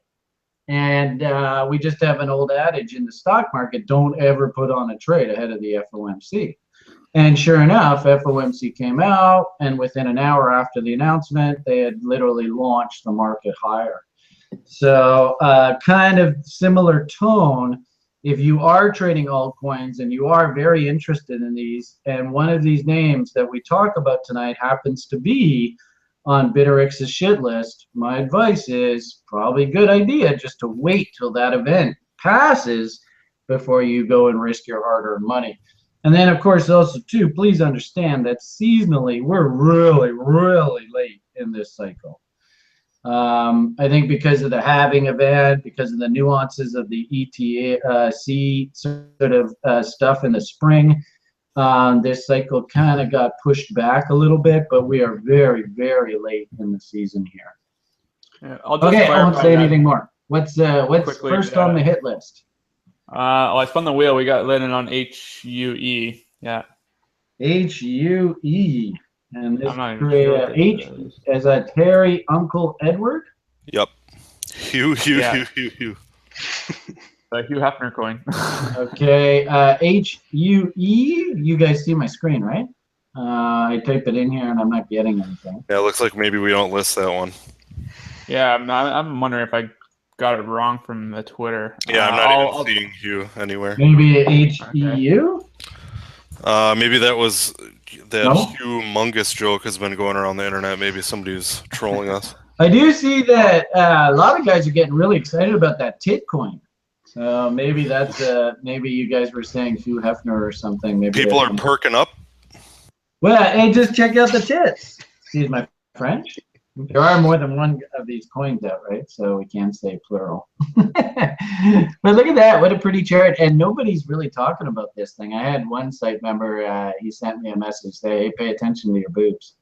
and we just have an old adage in the stock market: don't ever put on a trade ahead of the FOMC. And sure enough, FOMC came out, and within an hour after the announcement, they had literally launched the market higher. So kind of similar tone. If you are trading altcoins and you are very interested in these, and one of these names that we talk about tonight happens to be on Bittrex's shit list, my advice is probably a good idea just to wait till that event passes before you go and risk your hard-earned money. And then, of course, also, too, please understand that seasonally, we're really, really late in this cycle. I think because of the halving event, because of the nuances of the ETC sort of stuff in the spring, this cycle kind of got pushed back a little bit, but we are very, very late in the season here. Yeah, I won't say anything more. What's quickly, first on the hit list? I spun the wheel. We got landed on HUE. Yeah. HUE. And this H as a Terry Uncle Edward. Yep. Hugh. Hugh Hefner coin. Okay. HUE. You guys see my screen, right? I typed it in here and I'm not getting anything. Yeah, it looks like maybe we don't list that one. Yeah, I'm wondering if I got it wrong from the Twitter. Yeah, I'm not even seeing Hugh anywhere. Maybe HEU? Maybe that was that humongous joke has been going around the internet. Maybe somebody's trolling us. I do see that a lot of guys are getting really excited about that tit coin. So maybe that's maybe you guys were saying Hugh Hefner or something. Maybe people are perking up. Well, and just check out the tits. Excuse my French. There are more than one of these coins out, right? So we can say plural. But look at that. What a pretty chart. And nobody's really talking about this thing. I had one site member, he sent me a message saying, hey, pay attention to your boobs.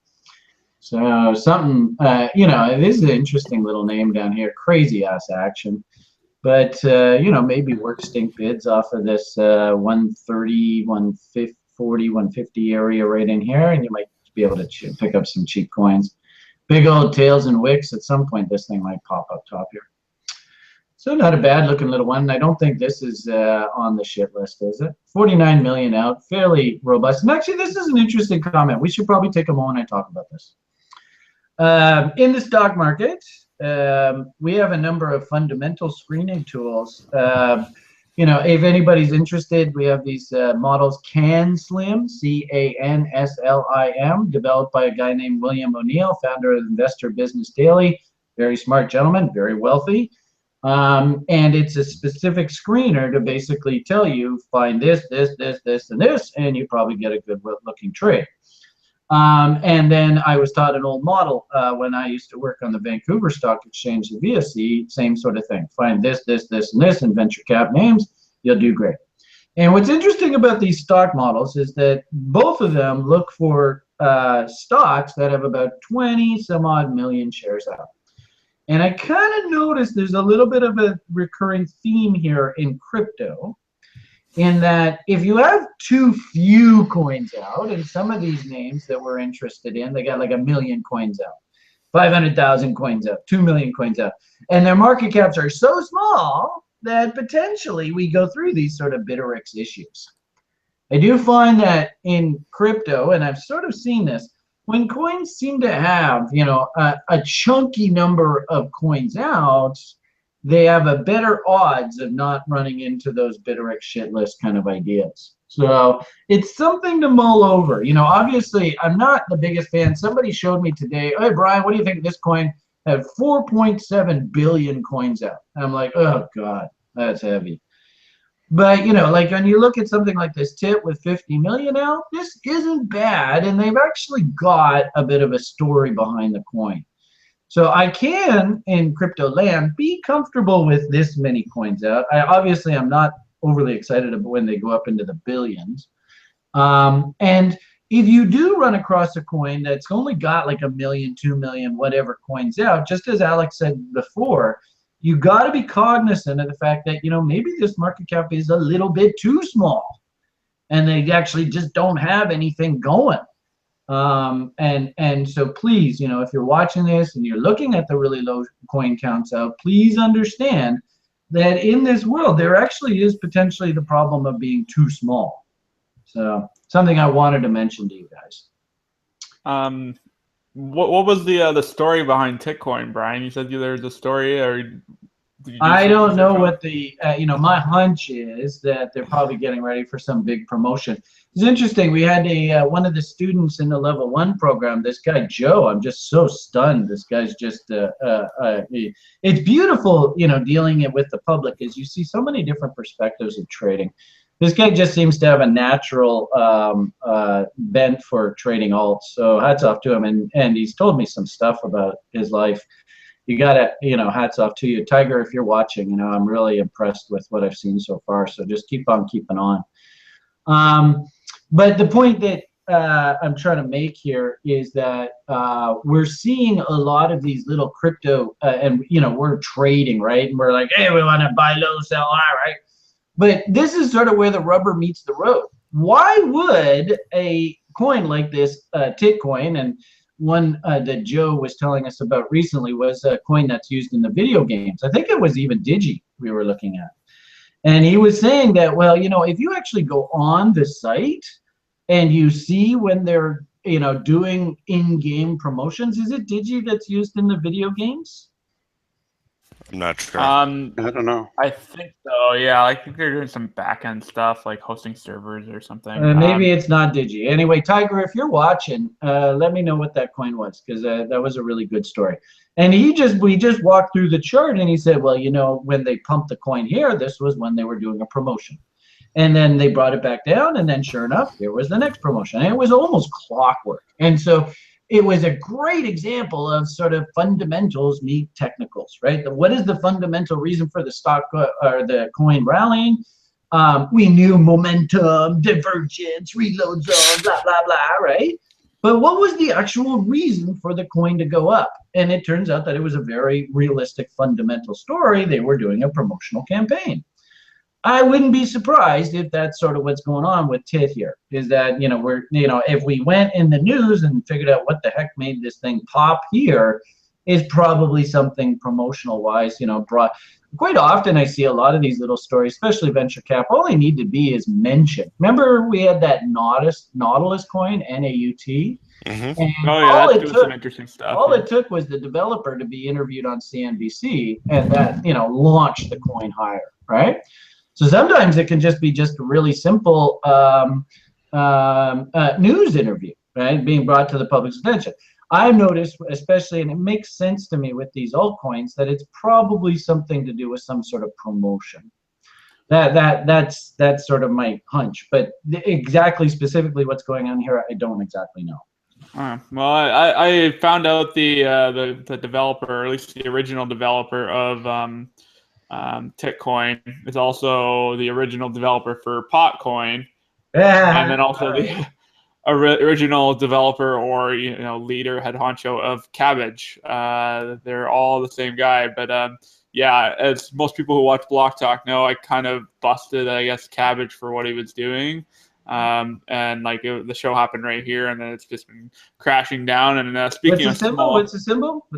So something, you know, it is an interesting little name down here. Crazy ass action. But, you know, maybe work stink bids off of this 130, 140, 150 area right in here. And you might be able to pick up some cheap coins. Big old tails and wicks. At some point, this thing might pop up top here. So not a bad looking little one. I don't think this is on the shit list, is it? 49 million out, fairly robust. And actually, this is an interesting comment. We should probably take a moment and talk about this. In the stock market, we have a number of fundamental screening tools. You know, if anybody's interested, we have these models CanSlim, C-A-N-S-L-I-M, developed by a guy named William O'Neill, founder of Investor Business Daily. Very smart gentleman, very wealthy. And it's a specific screener to basically tell you, find this, this, this, this, and this, and you probably get a good looking trade. And then I was taught an old model when I used to work on the Vancouver Stock Exchange, the VSC, same sort of thing. Find this, this, this, and this in venture cap names, you'll do great. And what's interesting about these stock models is that both of them look for stocks that have about 20 some odd million shares out. And I kind of noticed there's a little bit of a recurring theme here in crypto, in that if you have too few coins out, and some of these names that we're interested in, they got like 1 million coins out, 500,000 coins out, 2 million coins out, and their market caps are so small that potentially we go through these sort of Bittrex issues. I do find that in crypto, and I've sort of seen this, when coins seem to have, you know, a chunky number of coins out, they have a better odds of not running into those Bittrex shit list kind of ideas. So it's something to mull over. You know, obviously, I'm not the biggest fan. Somebody showed me today, hey, Brian, what do you think of this coin? Had 4.7 billion coins out. And I'm like, oh, God, that's heavy. But, you know, like when you look at something like this tip with 50 million out, this isn't bad. And they've actually got a bit of a story behind the coin. So I can, in crypto land, be comfortable with this many coins out. Obviously, I'm not overly excited about when they go up into the billions. And if you do run across a coin that's only got like 1 million, 2 million, whatever coins out, just as Alex said before, you got to be cognizant of the fact that, you know, maybe this market cap is a little bit too small and they actually just don't have anything going. And so please, you know, if you're watching this and you're looking at the really low coin counts out, please understand that in this world, there actually is potentially the problem of being too small. So something I wanted to mention to you guys. What was the story behind Bitcoin, Brian? You said there's a story, or did you I don't know what the you know, my hunch is that they're probably getting ready for some big promotion. It's interesting. We had one of the students in the level 1 program, this guy Joe. I'm just so stunned. This guy's just it's beautiful, you know, dealing it with the public, as you see so many different perspectives of trading. This guy just seems to have a natural bent for trading alts. So hats off to him. And he's told me some stuff about his life. You got to, you know, hats off to you. Tiger, if you're watching, you know, I'm really impressed with what I've seen so far. So just keep on keeping on. But the point that I'm trying to make here is that we're seeing a lot of these little crypto, and, you know, we're trading, right? And we're like, hey, we want to buy low, sell high, right? But this is sort of where the rubber meets the road. Why would a coin like this, Bitcoin, and one that Joe was telling us about recently was a coin that's used in the video games. I think it was even Digi we were looking at. And he was saying that, well, you know, if you actually go on the site and you see when they're, you know, doing in-game promotions, is it Digi that's used in the video games? I'm not sure. I don't know. I think so. Yeah, I think they're doing some back-end stuff like hosting servers or something. Maybe it's not Digi. Anyway, Tiger, if you're watching, let me know what that coin was, because that was a really good story. And we just walked through the chart, and he said, well, you know, when they pumped the coin here, this was when they were doing a promotion. And then they brought it back down, and then sure enough, here was the next promotion. And it was almost clockwork. And so it was a great example of sort of fundamentals meet technicals, right? What is the fundamental reason for the stock or the coin rallying? We knew momentum, divergence, reload zone, blah, blah, blah, right? But what was the actual reason for the coin to go up? And it turns out that it was a very realistic fundamental story. They were doing a promotional campaign. I wouldn't be surprised if that's sort of what's going on with TIT here, is that, if we went in the news and figured out what the heck made this thing pop here, is probably something promotional wise, brought. Quite often I see a lot of these little stories, especially venture cap, all they need to be is mentioned. Remember we had that Nautilus coin, NAUT? Mm-hmm. Oh yeah, that's doing some interesting stuff. All it took was the developer to be interviewed on CNBC, and that, launched the coin higher, right? So sometimes it can just be a really simple news interview, right, being brought to the public's attention. I've noticed, especially, and it makes sense to me with these altcoins, that it's probably something to do with some sort of promotion. That's sort of my hunch, but exactly specifically what's going on here, I don't exactly know. Well, I found out the developer, or at least the original developer of Bitcoin, is also the original developer for Potcoin, and then also the original developer or leader, head honcho of Cabbage. They're all the same guy, but yeah, as most people who watch Block Talk know, I kind of busted, I guess, Cabbage for what he was doing. And the show happened right here, and then it's just been crashing down. And speaking of small, what's the symbol?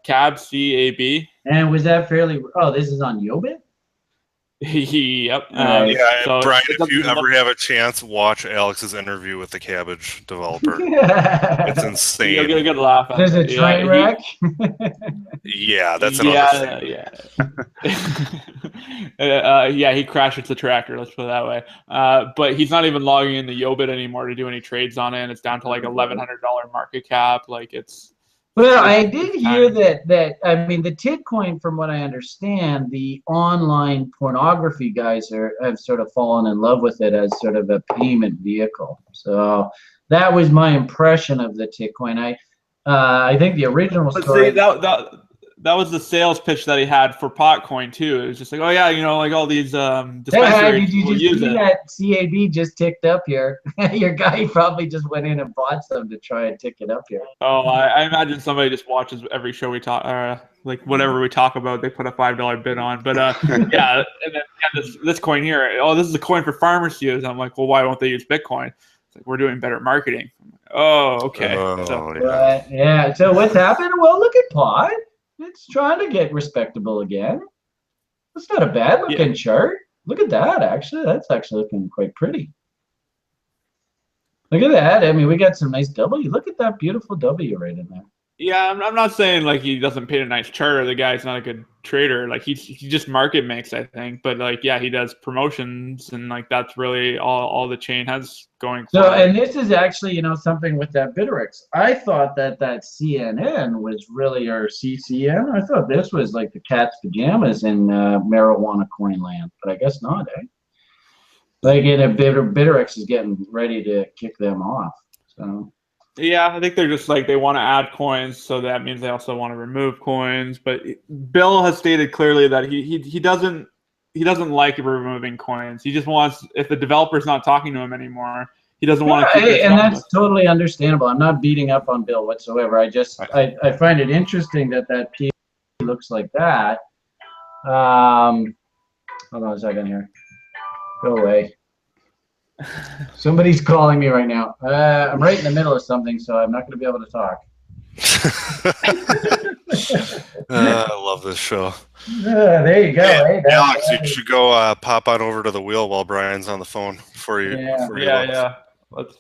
CAB, CAB. And was that fairly? Oh, this is on Yobit. Yep. So Brian, if you ever have a chance, watch Alex's interview with the Cabbage developer. It's insane. You'll get a good laugh. There's a train wreck. Yeah, that's an understatement. Yeah, he crashed the tractor. Let's put it that way. But he's not even logging in the Yobit anymore to do any trades on it. And it's down to like $1,100 market cap. Like it's. Well, I did hear that I mean, the TIT coin, from what I understand, the online pornography guys have sort of fallen in love with it as sort of a payment vehicle. So that was my impression of the TIT coin. I think the original story. That was the sales pitch that he had for Potcoin too. It was just like, oh yeah, like all these dispensaries. Did you just see that CAB just ticked up here? Your guy probably just went in and bought some to try and tick it up here. Oh, I imagine somebody just watches every show we talk, like whatever we talk about, they put a $5 bid on. But yeah, and then this coin here. Oh, this is a coin for farmers to use. I'm like, well, why won't they use Bitcoin? It's like, we're doing better marketing. I'm like, oh, okay. Yeah. So what's happened? Well, look at Pot. It's trying to get respectable again. That's not a bad looking chart. Look at that, actually. That's actually looking quite pretty. Look at that. I mean, we got some nice W. Look at that beautiful W right in there. Yeah, I'm not saying like he doesn't paint a nice chart or the guy's not a good trader. Like he just market makes, I think. But like, yeah, he does promotions, and like that's really all the chain has going. So, and this is actually, something with that Bittrex. I thought that CNN was really, or CCN. I thought this was like the cat's pajamas in marijuana coin land, but I guess not, eh? Like Bittrex is getting ready to kick them off. So. Yeah, I think they're just like they want to add coins, so that means they also want to remove coins. But Bill has stated clearly that he doesn't like removing coins. He just wants, if the developer's not talking to him anymore, he doesn't want to. And that's totally understandable. I'm not beating up on Bill whatsoever. I find it interesting that P looks like that. Hold on a second here. Go away. Somebody's calling me right now. I'm right in the middle of something, so I'm not going to be able to talk. I love this show. There you go. Hey, Alex, you should go pop on over to the wheel while Brian's on the phone before you. Yeah. Let's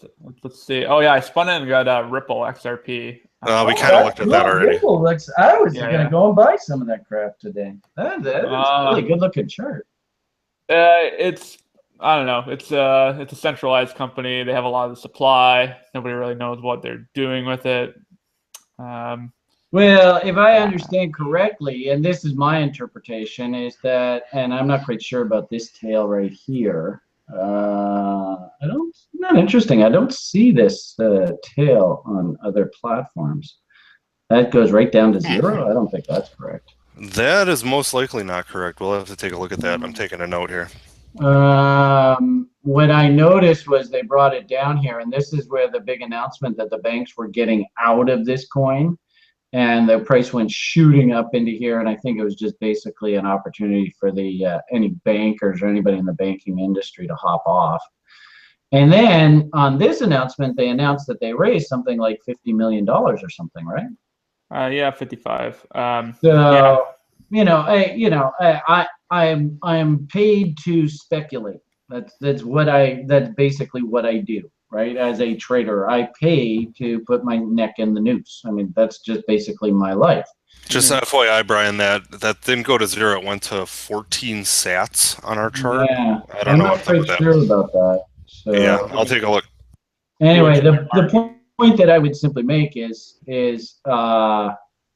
see. Oh yeah, I spun it and got Ripple XRP. We kind of looked at that already. I was going to go and buy some of that crap today. That's a really good looking chart. I don't know. It's a centralized company. They have a lot of the supply. Nobody really knows what they're doing with it. Well, if I understand correctly, and this is my interpretation, is that, and I'm not quite sure about this tail right here. Not interesting. I don't see this tail on other platforms. That goes right down to 0. I don't think that's correct. That is most likely not correct. We'll have to take a look at that. I'm taking a note here. What I noticed was they brought it down here, and this is where the big announcement that the banks were getting out of this coin. And the price went shooting up into here, and I think it was just basically an opportunity for the any bankers or anybody in the banking industry to hop off. And then on this announcement, they announced that they raised something like $50 million or something, right? Yeah, 55. So yeah. I'm paid to speculate. That's basically what I do. Right, as a trader, I pay to put my neck in the noose. I mean, that's just basically my life. Just FYI, Brian, that didn't go to 0. It went to 14 sats on our chart. Yeah, I don't know. I'm not quite sure about that. So, yeah, I'll take a look. Anyway, the point that I would simply make is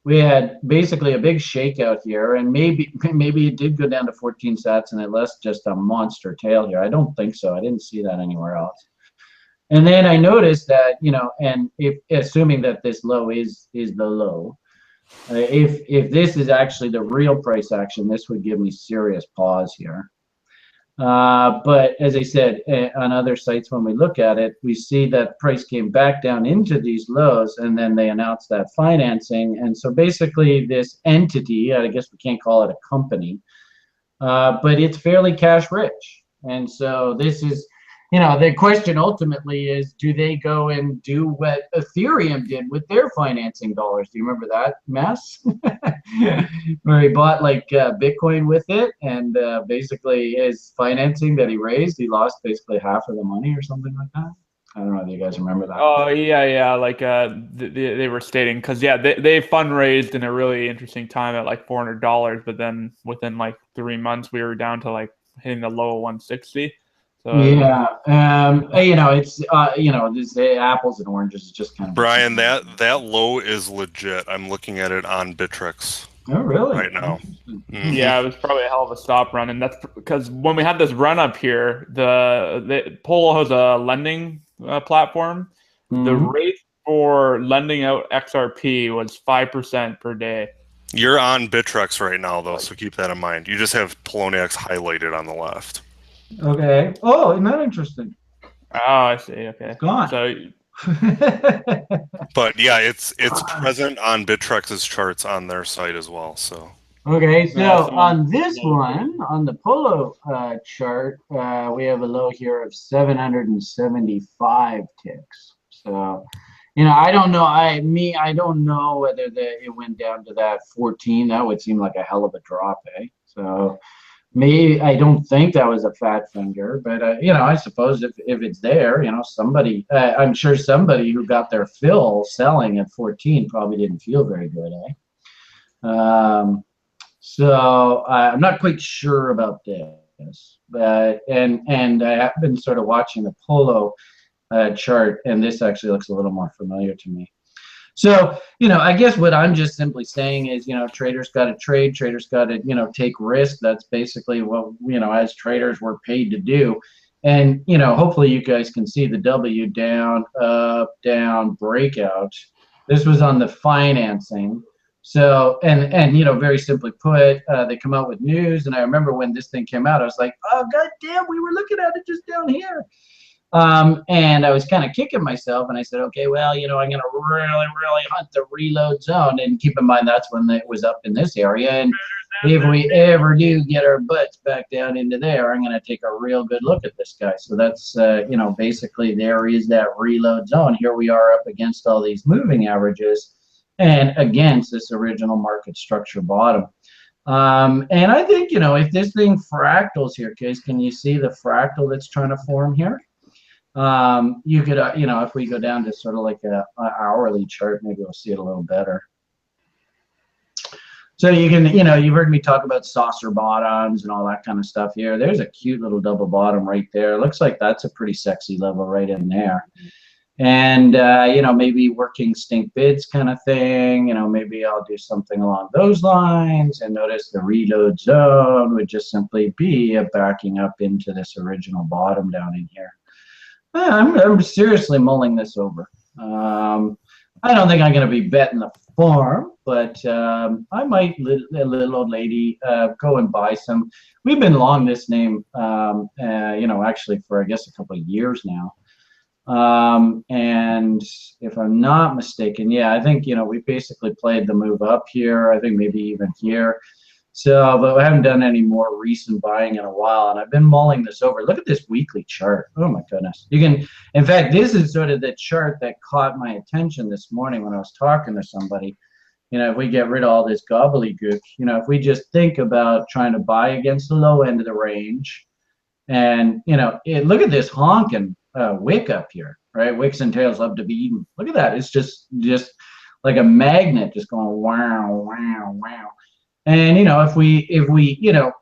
we had basically a big shakeout here, and maybe it did go down to 14 sats, and it left just a monster tail here. I don't think so. I didn't see that anywhere else. And then I noticed that, and if assuming that this low is the low, if this is actually the real price action, this would give me serious pause here. But as I said, on other sites, when we look at it, we see that price came back down into these lows, and then they announced that financing. And so basically this entity, I guess we can't call it a company, but it's fairly cash rich. And so this is, the question ultimately is, do they go and do what Ethereum did with their financing dollars? Do you remember that mess? Where he bought like Bitcoin with it, and basically his financing that he raised, he lost basically half of the money or something like that. I don't know if you guys remember that. Oh, yeah. Like they were stating, because, yeah, they fundraised in a really interesting time at like $400, but then within like 3 months, we were down to like hitting the low of 160. So, yeah, it's this apples and oranges is just kind of. Brian, that low is legit. I'm looking at it on Bittrex. Oh, really? Right now. Mm-hmm. Yeah, it was probably a hell of a stop run, and that's because when we had this run up here, the Polo has a lending platform. Mm-hmm. The rate for lending out XRP was 5% per day. You're on Bittrex right now, though, so keep that in mind. You just have Poloniex highlighted on the left. Okay. Oh, isn't that interesting? Oh, I see. Okay. It's gone. So, but yeah, it's present on Bittrex's charts on their site as well. So. Okay, so on this one, on the Polo chart, we have a low here of 775 ticks. So, I don't know. I don't know whether it went down to that 14. That would seem like a hell of a drop, eh? So. Me, I don't think that was a fat finger, but I suppose if it's there, somebody, I'm sure somebody who got their fill selling at 14 probably didn't feel very good, eh? So I'm not quite sure about this, but and I have been sort of watching the Polo chart, and this actually looks a little more familiar to me. So, I guess what I'm just simply saying is, traders got to trade, traders got to, take risk. That's basically what, as traders we're paid to do. And, hopefully you guys can see the W down, up, down, breakout. This was on the financing. So, and very simply put, they come out with news. And I remember when this thing came out, I was like, oh, God damn, we were looking at it just down here. And I was kind of kicking myself, and I said, okay, well, I'm going to really hunt the reload zone. And keep in mind, that's when it was up in this area. And if we ever do get our butts back down into there, I'm going to take a real good look at this guy. So that's, basically there is that reload zone. Here we are up against all these moving averages and against this original market structure bottom. And I think, if this thing fractals here, Case, can you see the fractal that's trying to form here? You could, if we go down to sort of like a hourly chart, maybe we'll see it a little better. So you can, you've heard me talk about saucer bottoms and all that kind of stuff here. There's a cute little double bottom right there. Looks like that's a pretty sexy level right in there. And, maybe working stink bids kind of thing, maybe I'll do something along those lines. And notice the reload zone would just simply be a backing up into this original bottom down in here. I'm seriously mulling this over. I don't think I'm going to be betting the farm, but I might, little old lady, go and buy some. We've been long this name, actually for, I guess, a couple of years now. And if I'm not mistaken, I think, we basically played the move up here. I think maybe even here. So, but I haven't done any more recent buying in a while, and I've been mulling this over. Look at this weekly chart. Oh my goodness. In fact, this is sort of the chart that caught my attention this morning when I was talking to somebody. If we get rid of all this gobbledygook, if we just think about trying to buy against the low end of the range, and, look at this honking wick up here, right? Wicks and tails love to be eaten. Look at that. It's just like a magnet just going wow, wow, wow. And, if we,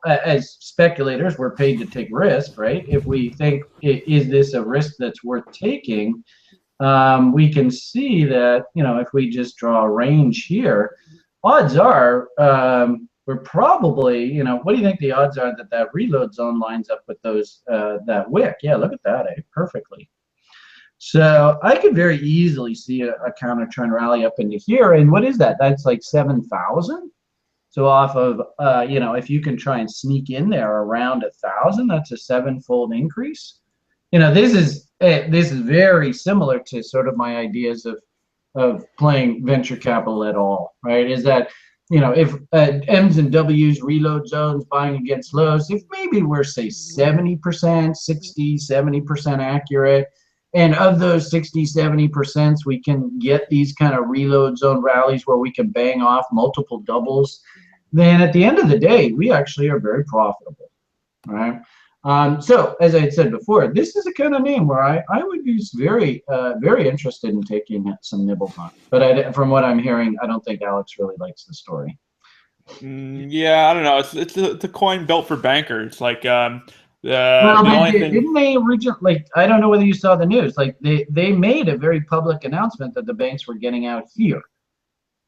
as speculators, we're paid to take risk, right? If we think, is this a risk that's worth taking, we can see that, if we just draw a range here, odds are we're probably, what do you think the odds are that reload zone lines up with those, that wick? Yeah, look at that, perfectly. So I could very easily see a counter trend rally up into here. And what is that? That's like 7,000. So off of, if you can try and sneak in there around 1,000, that's a 7-fold increase. This is very similar to sort of my ideas of playing venture capital at all, right? Is that, if M's and W's reload zones buying against lows, if maybe we're say 70%, 60, 70% accurate, and of those 60, 70%, we can get these kind of reload zone rallies where we can bang off multiple doubles, then at the end of the day, we actually are very profitable, right? So as I had said before, this is a kind of name where I would be very, very interested in taking some nibbles on. But from what I'm hearing, I don't think Alex really likes the story. Yeah, I don't know. It's a coin built for bankers. Like, didn't they originally? I don't know whether you saw the news. Like they made a very public announcement that the banks were getting out here.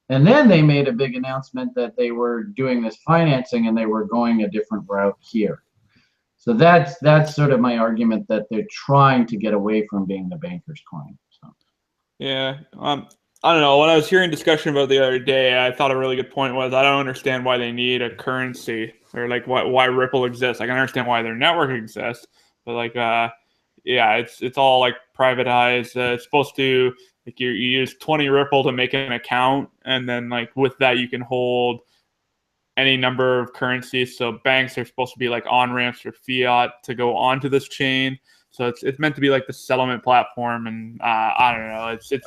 And then they made a big announcement that they were doing this financing and they were going a different route here. So that's sort of my argument, that they're trying to get away from being the banker's coin. So. Yeah. I don't know. When I was hearing discussion about the other day, I thought a really good point was I don't understand why they need a currency, or like why Ripple exists. I can understand why their network exists, but like it's all like privatized. It's supposed to, like, you use 20 Ripple to make an account, and then like with that you can hold any number of currencies. So banks are supposed to be like on-ramps for fiat to go onto this chain. So it's meant to be like the settlement platform, and I don't know. It sounds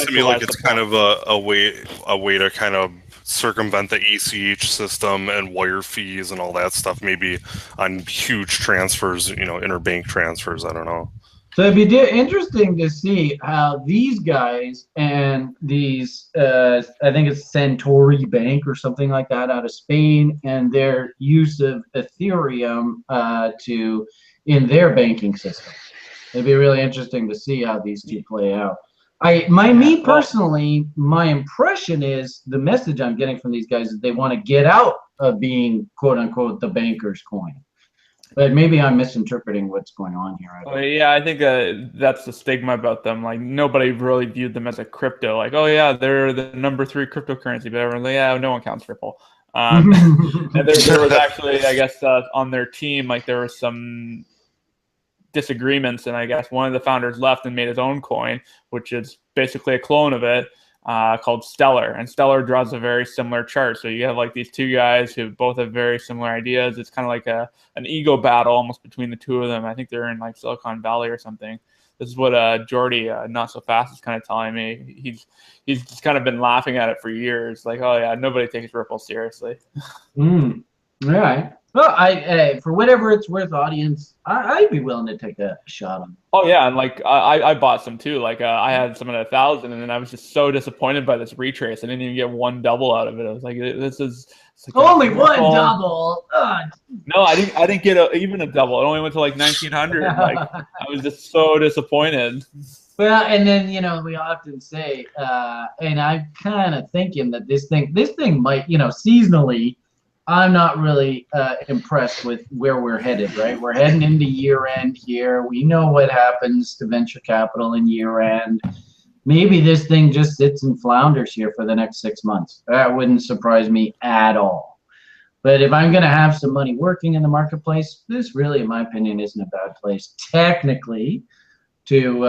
to me like it's kind of a way to kind of circumvent the ACH system and wire fees and all that stuff. Maybe on huge transfers, interbank transfers. I don't know. So it'd be interesting to see how these guys and these, I think it's Centauri Bank or something like that out of Spain, and their use of Ethereum in their banking system. It'd be really interesting to see how these two play out. Personally, my impression is the message I'm getting from these guys is they want to get out of being, quote unquote, the banker's coin. But maybe I'm misinterpreting what's going on here. I think that's the stigma about them. Like, nobody really viewed them as a crypto. Like, oh yeah, they're the number 3 cryptocurrency, but everyone's like, yeah, no one counts Ripple. And there was actually, I guess, on their team, like there were some disagreements, and I guess one of the founders left and made his own coin, which is basically a clone of it, called Stellar. And Stellar draws a very similar chart. So you have like these two guys who both have very similar ideas. It's kind of like an ego battle almost between the two of them. I think they're in like Silicon Valley or something. This is what Jordy, Not So Fast, is kind of telling me. He's just kind of been laughing at it for years. Like, oh yeah, nobody takes Ripple seriously. All right. Well, for whatever it's worth, audience, I'd be willing to take a shot on it. Oh yeah, and like I bought some too. Like I had some at 1,000, and then I was just so disappointed by this retrace. I didn't even get one double out of it. I was like, this is like only one double. No, I didn't get even a double. It only went to like 1,900. Like I was just so disappointed. Well, and then we often say, and I'm kind of thinking that this thing might, seasonally, I'm not really impressed with where we're headed. Right, we're heading into year end here. We know what happens to venture capital in year end. Maybe this thing just sits and flounders here for the next 6 months. That wouldn't surprise me at all. But if I'm going to have some money working in the marketplace, this really, in my opinion, isn't a bad place technically to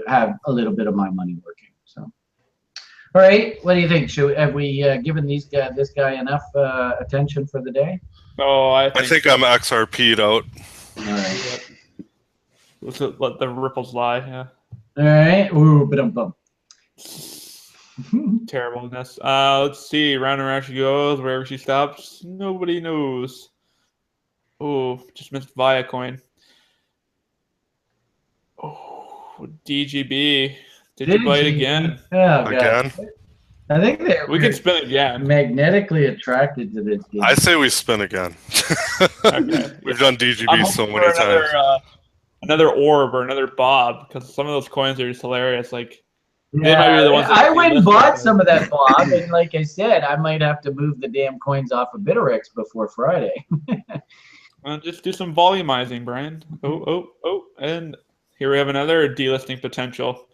have a little bit of my money working. So, all right, what do you think? Have we given this guy enough attention for the day? Oh, I think I'm XRP'd out. All right. Let's let the ripples lie. Yeah. All right. Ooh, ba-dum-bum. Terribleness. Let's see. Round and round she goes. Wherever she stops, nobody knows. Oh, just missed Viacoin. Oh, DGB. DigiByte again. Oh, again. I think we can spin again. Magnetically attracted to this game. I say we spin again. Okay. We've done DGB so many times. Another orb or another bob, because some of those coins are just hilarious. Like, they might be the ones I went and bought some of that bob, and like I said, I might have to move the damn coins off of Bittrex before Friday. Just do some volumizing, Brian. Oh, and here we have another delisting potential.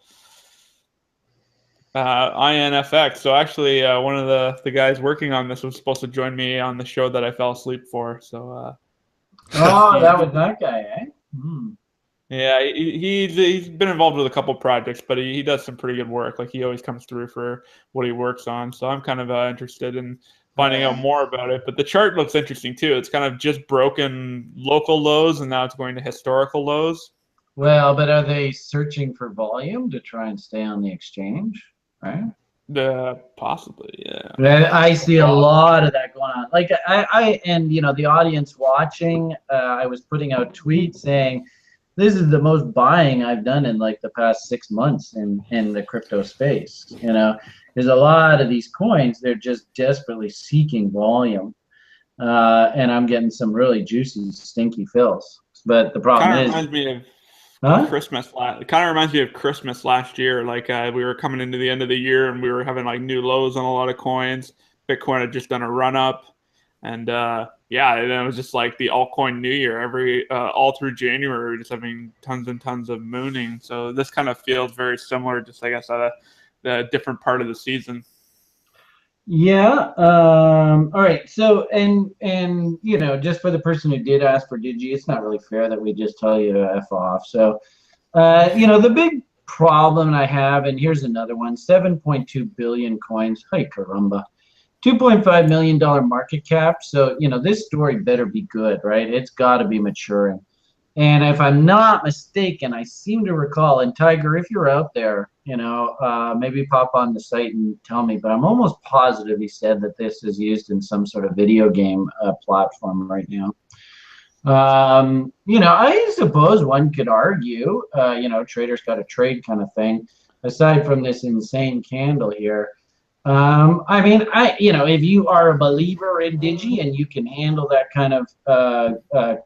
INFX. So actually, one of the guys working on this was supposed to join me on the show that I fell asleep for. So. Oh, that was that guy, eh? Hmm. Yeah, he's been involved with a couple projects, but he does some pretty good work. Like, he always comes through for what he works on. So I'm kind of interested in finding out more about it. But the chart looks interesting too. It's kind of just broken local lows, and now it's going to historical lows. Well, but are they searching for volume to try and stay on the exchange? Right? Possibly, yeah. I see a lot of that going on. Like I and the audience watching, I was putting out tweets saying, this is the most buying I've done in like the past 6 months in the crypto space. There's a lot of these coins, they're just desperately seeking volume. And I'm getting some really juicy, stinky fills. But the problem is, reminds me of Christmas. It kind of reminds me of Christmas last year. Like, we were coming into the end of the year and we were having like new lows on a lot of coins. Bitcoin had just done a run up, and and then it was just like the altcoin New Year. All through January, we were just having tons and tons of mooning. So this kind of feels very similar, just I guess at the different part of the season. Yeah. All right. So and just for the person who did ask for Digi, it's not really fair that we just tell you to F off. So the big problem I have, and here's another one: 7.2 billion coins. Hey, caramba. $2.5 million market cap. So this story better be good, right? It's got to be maturing. And if I'm not mistaken, I seem to recall, and Tiger, if you're out there, maybe pop on the site and tell me, but I'm almost positive he said that this is used in some sort of video game platform right now. I suppose one could argue, traders got to trade kind of thing, aside from this insane candle here. If you are a believer in Digi and you can handle that kind of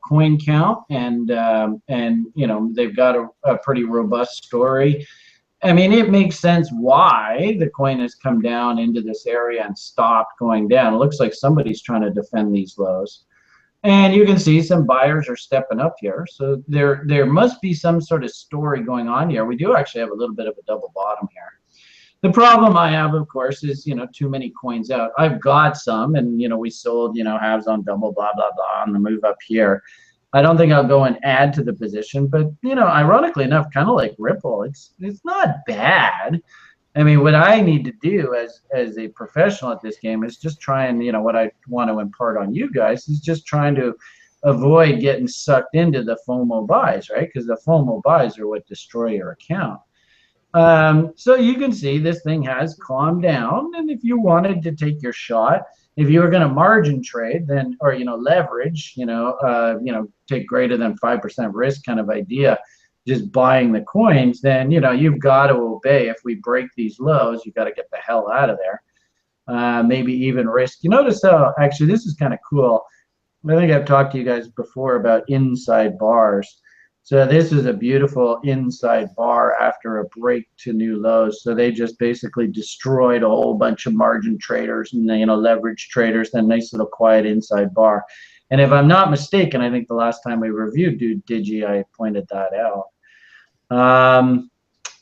coin count, and they've got a pretty robust story. I mean, it makes sense why the coin has come down into this area and stopped going down. It looks like somebody's trying to defend these lows. And you can see some buyers are stepping up here. So there must be some sort of story going on here. We do actually have a little bit of a double bottom here. The problem I have, of course, is, too many coins out. I've got some, and, we sold, halves on double, blah, blah, blah, on the move up here. I don't think I'll go and add to the position, but, ironically enough, kind of like Ripple, it's not bad. I mean, what I need to do as a professional at this game is just try and, what I want to impart on you guys is just trying to avoid getting sucked into the FOMO buys, right? Because the FOMO buys are what destroy your account. So you can see this thing has calmed down, and if you wanted to take your shot, if you were going to margin trade, then, or, leverage, take greater than 5% risk kind of idea, just buying the coins, then, you've got to obey. If we break these lows, you got to get the hell out of there. Maybe even risk. You notice how, actually, this is kind of cool. I think I've talked to you guys before about inside bars. So this is a beautiful inside bar after a break to new lows. So they just basically destroyed a whole bunch of margin traders and, you know, leverage traders, then nice little quiet inside bar. And if I'm not mistaken, I think the last time we reviewed Digi, I pointed that out.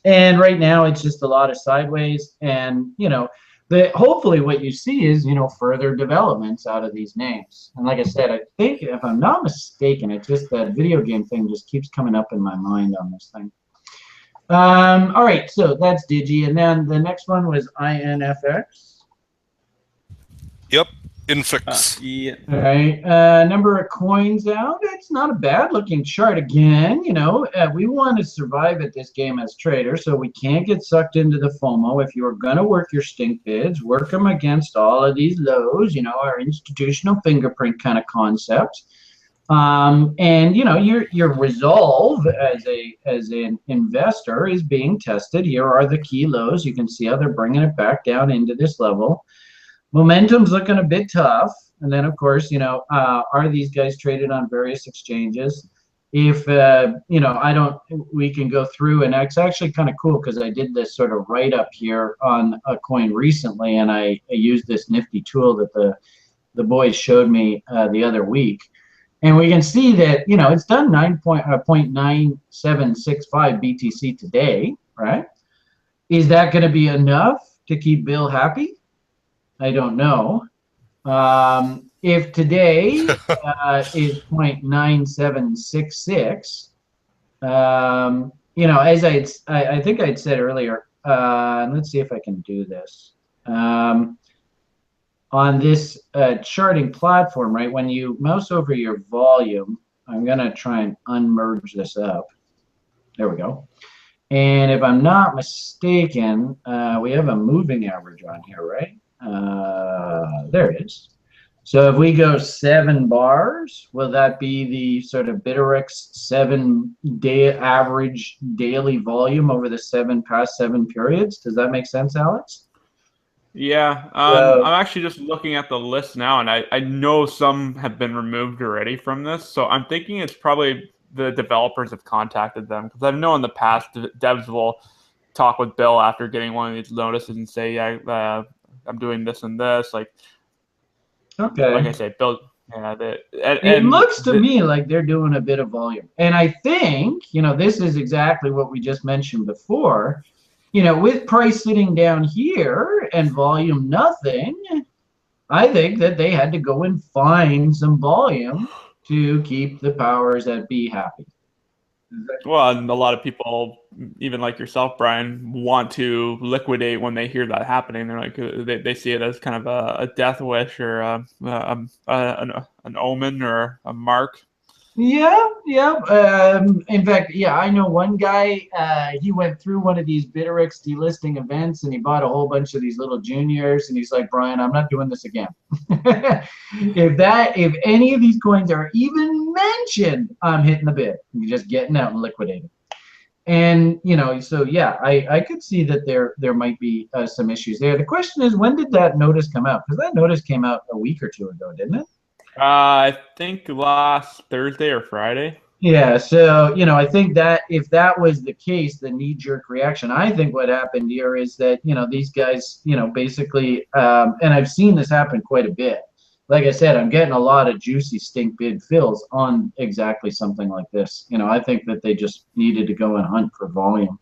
And right now it's just a lot of sideways, and, you know, hopefully what you see is, you know, further developments out of these names. And like I said, I think if I'm not mistaken, it's just that video game thing just keeps coming up in my mind on this thing. All right, so that's Digi, and then the next one was INFX. Yep, Influx. Yeah. All right, number of coins out. It's not a bad looking chart again. You know, we want to survive at this game as traders, so we can't get sucked into the FOMO. If you're gonna work your stink bids, work them against all of these lows. You know, our institutional fingerprint kind of concept. And you know, your resolve as an investor is being tested. Here are the key lows. You can see how they're bringing it back down into this level. Momentum's looking a bit tough. And then, of course, you know, are these guys traded on various exchanges? If, you know, we can go through, and it's actually kind of cool because I did this sort of write-up here on a coin recently, and I used this nifty tool that the boys showed me the other week. And we can see that, you know, it's done 0.9765 BTC today, right? Is that going to be enough to keep Bill happy? I don't know. If today is 0.9766, you know, as I think I'd said earlier, let's see if I can do this. On this charting platform, right, when you mouse over your volume, I'm going to try and unmerge this up. There we go. And if I'm not mistaken, we have a moving average on here, right? There it is. So if we go 7 bars, will that be the sort of Bittrex 7-day average daily volume over the past 7 periods? Does that make sense, Alex? Yeah, I'm actually just looking at the list now, and I know some have been removed already from this. So I'm thinking it's probably the developers have contacted them, because I know in the past devs will talk with Bill after getting one of these notices and say, yeah, I'm doing this and this. Like, okay, like I say, Bill. Yeah, it looks to me like they're doing a bit of volume, and I think, you know, this is exactly what we just mentioned before. You know, with price sitting down here and volume nothing, I think that they had to go and find some volume to keep the powers that be happy. Well, and a lot of people, even like yourself, Brian, want to liquidate when they hear that happening. They're like, they see it as kind of a death wish, or an omen, or a mark. Yeah, yeah. In fact, yeah, I know one guy, he went through one of these Bittrex delisting events, and he bought a whole bunch of these little juniors, and he's like, Brian, I'm not doing this again. If any of these coins are even mentioned, I'm hitting the bid. You're just getting out and liquidating. And, you know, so yeah, I could see that there might be some issues there. The question is, when did that notice come out? Because that notice came out a week or two ago, didn't it? I think last Thursday or Friday. Yeah, so, you know, I think that if that was the case, the knee-jerk reaction, I think what happened here is that, you know, these guys, you know, basically, and I've seen this happen quite a bit. Like I said, I'm getting a lot of juicy stink bid fills on exactly something like this. You know, I think that they just needed to go and hunt for volume.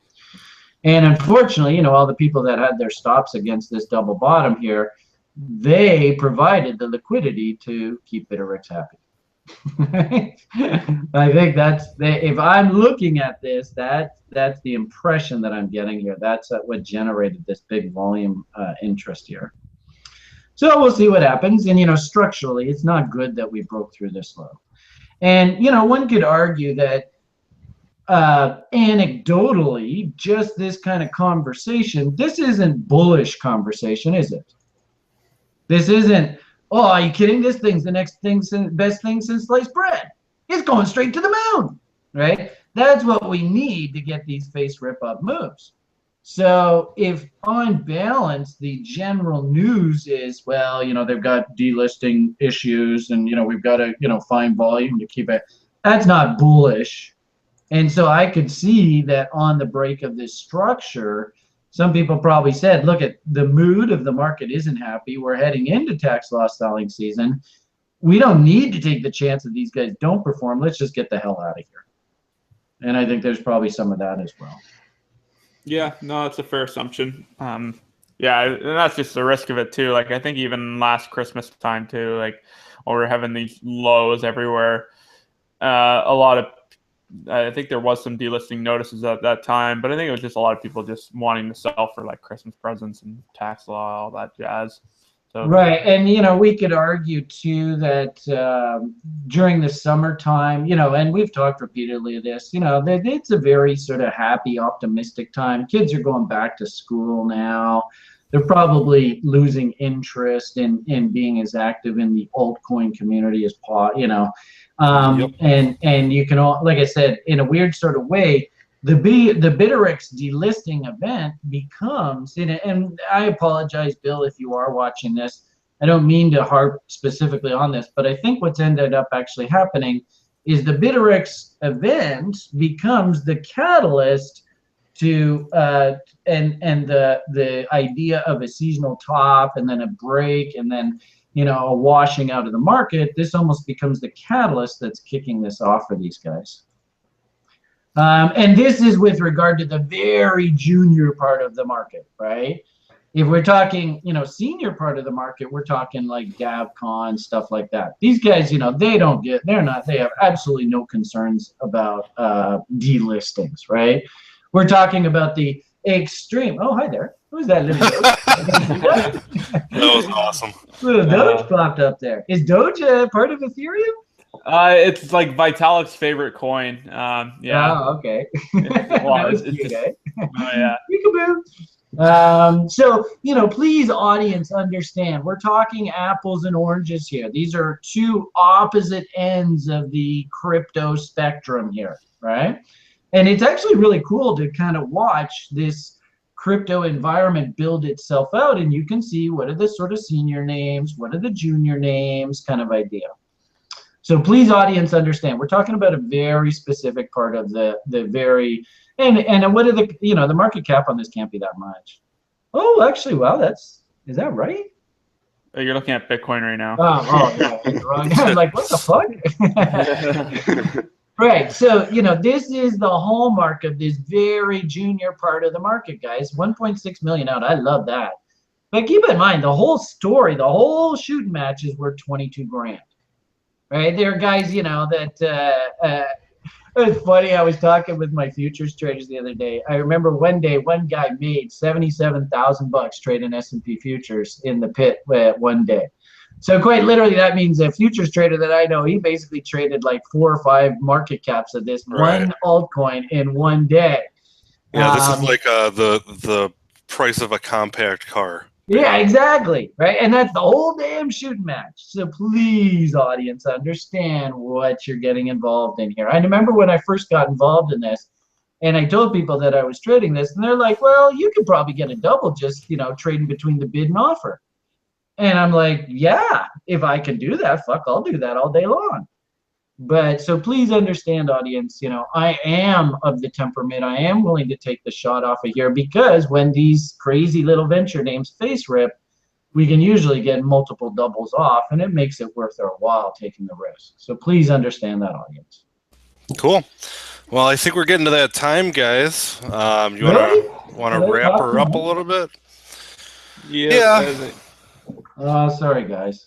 And unfortunately, you know, all the people that had their stops against this double bottom here, they provided the liquidity to keep Bittrex happy. I think if I'm looking at this, that's the impression that I'm getting here. That's what generated this big volume interest here. So we'll see what happens. And, you know, structurally, it's not good that we broke through this low. And, you know, one could argue that anecdotally, just this kind of conversation, this isn't bullish conversation, is it? This isn't, oh, are you kidding? This thing's the next thing, best thing since sliced bread. It's going straight to the moon, right? That's what we need to get these face rip-up moves. So if on balance, the general news is, well, you know, they've got delisting issues, and, you know, we've got to, you know, find volume to keep it. That's not bullish. And so I could see that on the break of this structure, some people probably said, look, at the mood of the market isn't happy. We're heading into tax loss selling season. We don't need to take the chance that these guys don't perform. Let's just get the hell out of here. And I think there's probably some of that as well. Yeah, no, that's a fair assumption. Yeah, and that's just the risk of it too. Like I think even last Christmas time too, like when we're having these lows everywhere, I think there was some delisting notices at that time, but I think it was just a lot of people just wanting to sell for like Christmas presents and tax law, all that jazz. So, right, and we could argue too that during the summertime, and we've talked repeatedly of this, it's a very sort of happy, optimistic time. Kids are going back to school now. They're probably losing interest in being as active in the altcoin community as possible. And you can all, like I said, in a weird sort of way, the Bittrex delisting event becomes, and I apologize, Bill, if you are watching this. I don't mean to harp specifically on this, but I think what's ended up actually happening is the Bittrex event becomes the catalyst to and the idea of a seasonal top and then a break and then a washing out of the market. This almost becomes the catalyst that's kicking this off for these guys. And this is with regard to the very junior part of the market, right? If we're talking, senior part of the market, we're talking like Devcon, stuff like that. These guys, they have absolutely no concerns about delistings, right? We're talking about the extreme. Oh, hi there. Who's that little Doge? That was awesome. Little Doge popped up there. Is Doge a part of Ethereum? It's like Vitalik's favorite coin. Yeah. Oh, okay. Well, it's cute, just, eh? Oh, yeah. Peekaboo. So, please, audience, understand, we're talking apples and oranges here. These are two opposite ends of the crypto spectrum here, right? And it's actually really cool to kind of watch this crypto environment build itself out, and you can see what are the sort of senior names, what are the junior names, kind of idea. So please, audience, understand, we're talking about a very specific part of the very, and what are the market cap on this can't be that much. Oh, actually, wow, is that right? You're looking at Bitcoin right now. Oh yeah, wrong. I'm like, what the fuck? Right, so this is the hallmark of this very junior part of the market, guys. 1.6 million out, I love that. But keep in mind, the whole story, the whole shooting match is worth 22 grand. Right, there are guys, that it's funny. I was talking with my futures traders the other day. I remember one day, one guy made $77,000 trading S&P futures in the pit one day. So quite literally, that means a futures trader that I know, he basically traded like 4 or 5 market caps of this one altcoin in one day. Yeah, this is like the price of a compact car. Yeah, exactly. Right. And that's the whole damn shooting match. So please, audience, understand what you're getting involved in here. I remember when I first got involved in this and I told people that I was trading this and they're like, well, you could probably get a double just, trading between the bid and offer. And I'm like, yeah, if I can do that, fuck, I'll do that all day long. But so please understand, audience, I am of the temperament. I am willing to take the shot off of here because when these crazy little venture names face rip, we can usually get multiple doubles off and it makes it worth our while taking the risk. So please understand that, audience. Cool. Well, I think we're getting to that time, guys. You Really? want to wrap her up a little bit? Yeah. Sorry, guys.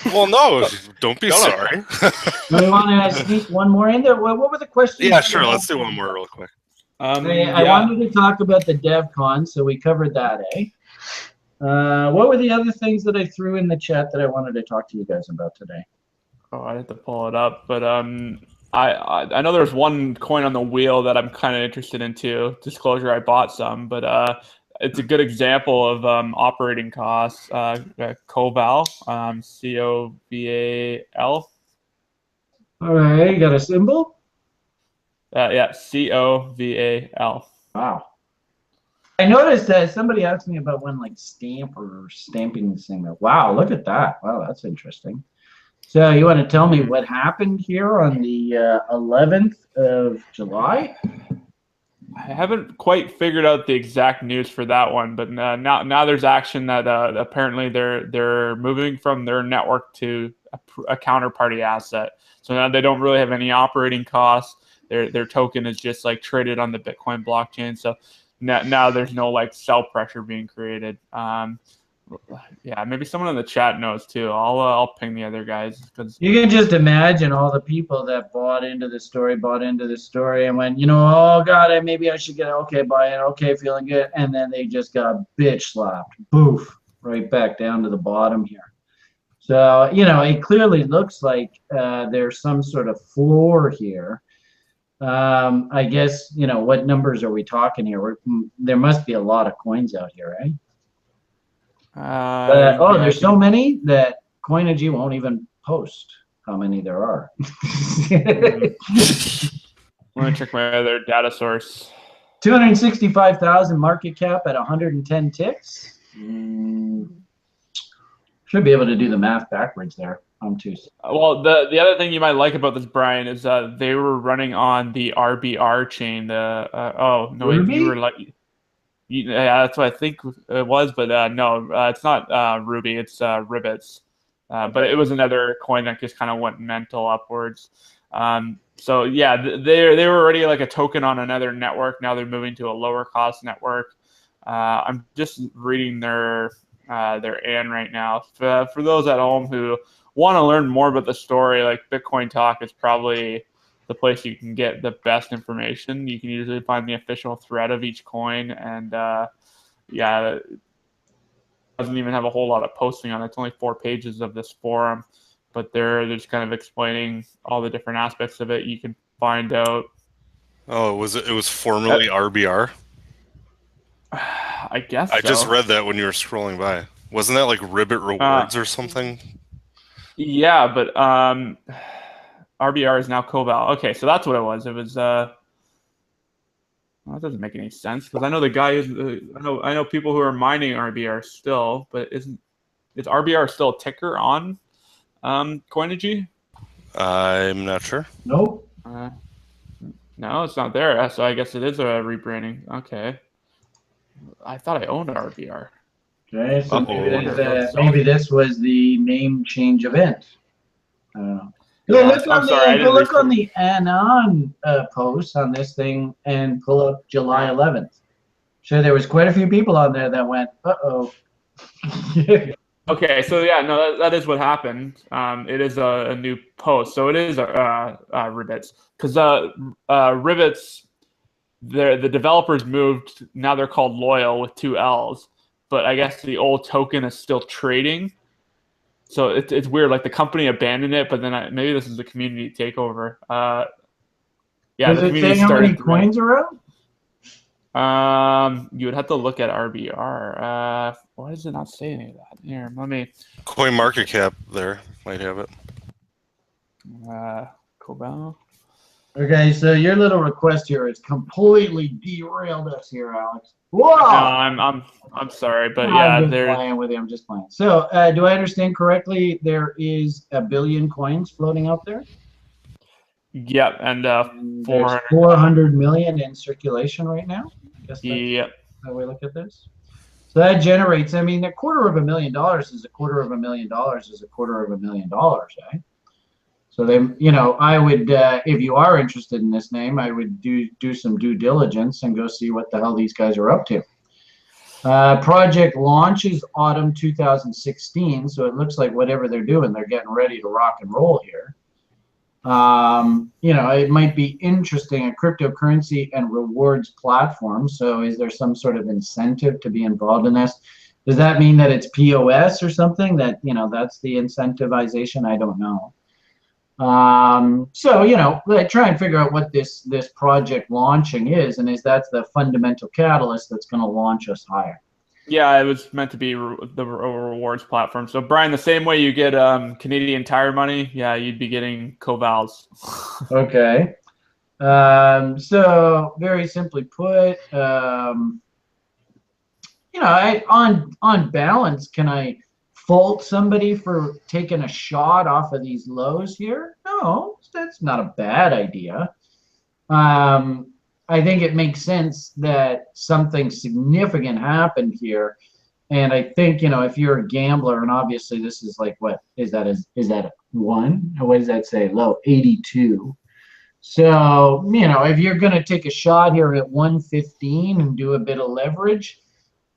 Well, no, don't be sorry. Do we want to sneak one more in there? What were the questions? Yeah, sure. Let's do one more real quick. I wanted to talk about the Devcon, so we covered that, eh? What were the other things that I threw in the chat that I wanted to talk to you guys about today? Oh, I had to pull it up, but I know there's one coin on the wheel that I'm kind of interested in too. Disclosure, I bought some, but it's a good example of operating costs. Coval, C-O-V-A-L. All right, you got a symbol? Yeah, C-O-V-A-L. Wow. I noticed that somebody asked me about one like stamp or stamping this thing. Wow, look at that. Wow, that's interesting. So you want to tell me what happened here on the 11th of July? I haven't quite figured out the exact news for that one, but now there's action that apparently they're moving from their network to a counterparty asset. So now they don't really have any operating costs. Their token is just like traded on the Bitcoin blockchain. So now there's no like sell pressure being created. Yeah, maybe someone in the chat knows too. I'll ping the other guys because you can just imagine all the people that bought into the story, and went, oh God, maybe I should get okay, buy it, okay, feeling good, and then they just got bitch slapped, boof, right back down to the bottom here. So it clearly looks like there's some sort of floor here. I guess what numbers are we talking here? There must be a lot of coins out here, right? There's so many that Coinigy won't even post how many there are. Let me check my other data source. 265,000 market cap at 110 ticks. Should be able to do the math backwards there. Well, the other thing you might like about this, Brian, is they were running on the RBR chain. You were like. Yeah, that's what I think it was, but no, it's not Ruby, it's Ribbits. But it was another coin that just kind of went mental upwards. So yeah, they were already like a token on another network. Now they're moving to a lower cost network. I'm just reading their AN right now. For those at home who want to learn more about the story, like Bitcoin Talk is probably the place you can get the best information. You can usually find the official thread of each coin, and yeah, it doesn't even have a whole lot of posting on it. It's only 4 pages of this forum, but they're just kind of explaining all the different aspects of it. You can find out. Oh, it was formerly RBR? I guess I so. just read that when you were scrolling by. Wasn't that like Ribbit Rewards or something? Yeah, but RBR is now Coval. Okay, so that's what it was. It was well, that doesn't make any sense because I know the guy is I know people who are mining RBR still, but is RBR still a ticker on Coinigy? I'm not sure. Nope. No, it's not there. So I guess it is a rebranding. Okay. I thought I owned RBR. Okay, so maybe this was the name change event. I don't know. Look on the Anon post on this thing and pull up July 11th. So there was quite a few people on there that went, uh-oh. Okay, so yeah, no, that is what happened. It is a new post. So it is Ribbits. Because Ribbits, the developers moved, now they're called Loyal with 2 L's. But I guess the old token is still trading. So it's weird. Like the company abandoned it, but then maybe this is the community takeover. Yeah, does it say how many coins are out? You would have to look at RBR. Why does it not say any of that? Here, let me. Coin market cap there might have it. Coval. Okay, so your little request here has completely derailed us here, Alex. Whoa! No, I'm sorry, but yeah, I'm just playing. So, do I understand correctly? There is 1 billion coins floating out there. Yep, and 400 million in circulation right now. I guess that's how we look at this. So that generates. I mean, $250,000 is $250,000 is $250,000, right? So then, I would, if you are interested in this name, I would do some due diligence and go see what the hell these guys are up to. Project launches autumn 2016, so it looks like whatever they're doing, they're getting ready to rock and roll here. It might be interesting, a cryptocurrency and rewards platform. So is there some sort of incentive to be involved in this? Does that mean that it's POS or something that, that's the incentivization? I don't know. So, try and figure out what this project launching is, and that's the fundamental catalyst that's going to launch us higher. Yeah, it was meant to be the rewards platform. So, Brian, the same way you get Canadian Tire money, yeah, you'd be getting Covals. Okay. So, very simply put, on balance, can I fault somebody for taking a shot off of these lows here? No, that's not a bad idea. I think it makes sense that something significant happened here. And I think, you know, if you're a gambler, and obviously this is like, what is that? Is that a 1? What does that say? Low 82. So, you know, if you're going to take a shot here at 115 and do a bit of leverage,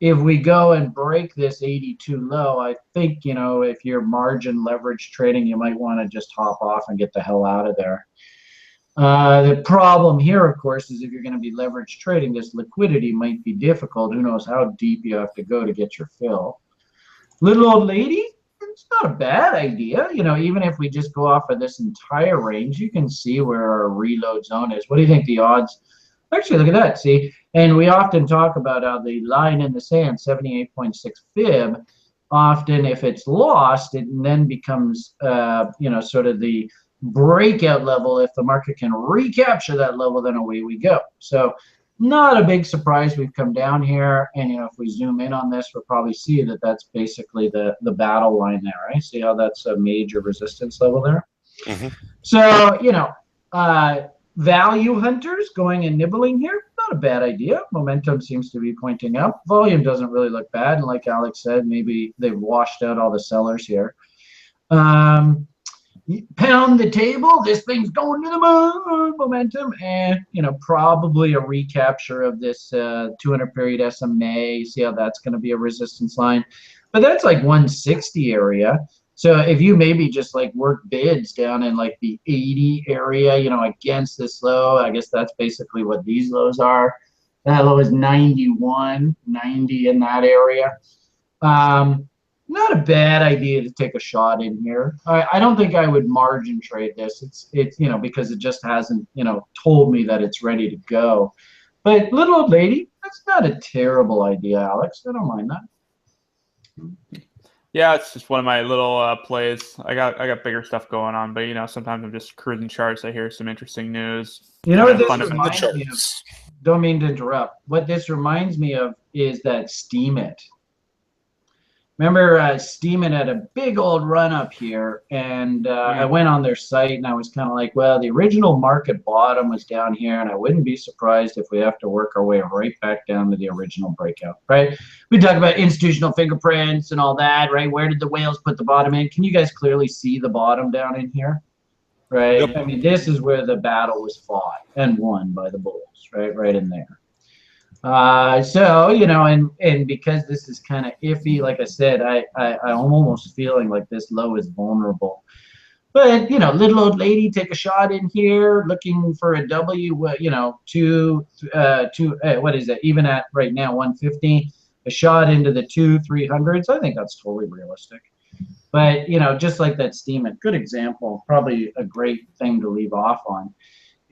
if we go and break this 82 low, I think, you know, if you're margin leverage trading, you might want to just hop off and get the hell out of there. The problem here, of course, is if you're going to be leverage trading, this liquidity might be difficult. Who knows how deep you have to go to get your fill. Little old lady, it's not a bad idea. You know, even if we just go off of this entire range, you can see where our reload zone is. What do you think the odds? Actually, look at that. See, and we often talk about how the line in the sand, 78.6 fib, often if it's lost, it then becomes, you know, sort of the breakout level. If the market can recapture that level, then away we go. So not a big surprise we've come down here. And, you know, if we zoom in on this, we'll probably see that that's basically the battle line there, right? See how that's a major resistance level there? Mm-hmm. So, you know, value hunters going and nibbling here, not a bad idea. Momentum seems to be pointing up. Volume doesn't really look bad. And like Alex said, maybe they've washed out all the sellers here. Pound the table, this thing's going to the moon, momentum, and, you know, probably a recapture of this 200 period SMA. See how that's going to be a resistance line, but that's like 160 area. So if you maybe just like work bids down in like the 80 area, you know, against this low, I guess that's basically what these lows are. That low is 91, 90 in that area. Not a bad idea to take a shot in here. I don't think I would margin trade this. It's you know, because it just hasn't, you know, told me that it's ready to go. But little old lady, that's not a terrible idea, Alex. I don't mind that. Yeah, it's just one of my little plays. I got bigger stuff going on, but, you know, sometimes I'm just cruising charts. I hear some interesting news. You know what this reminds me of? Don't mean to interrupt. What this reminds me of is that Steam It. Remember Steemit had a big old run up here, and I went on their site and I was kind of like, well, the original market bottom was down here, and I wouldn't be surprised if we have to work our way right back down to the original breakout, right? We talk about institutional fingerprints and all that, right? Where did the whales put the bottom in? Can you guys clearly see the bottom down in here, right? Yep. I mean, this is where the battle was fought and won by the bulls, right in there. So, you know, and because this is kind of iffy, like I said, I'm almost feeling like this low is vulnerable. But, you know, little old lady, take a shot in here, looking for a W, you know, what is it? Even at right now, 150, a shot into the 200-300s. I think that's totally realistic. But, you know, just like that Steemit, good example, probably a great thing to leave off on.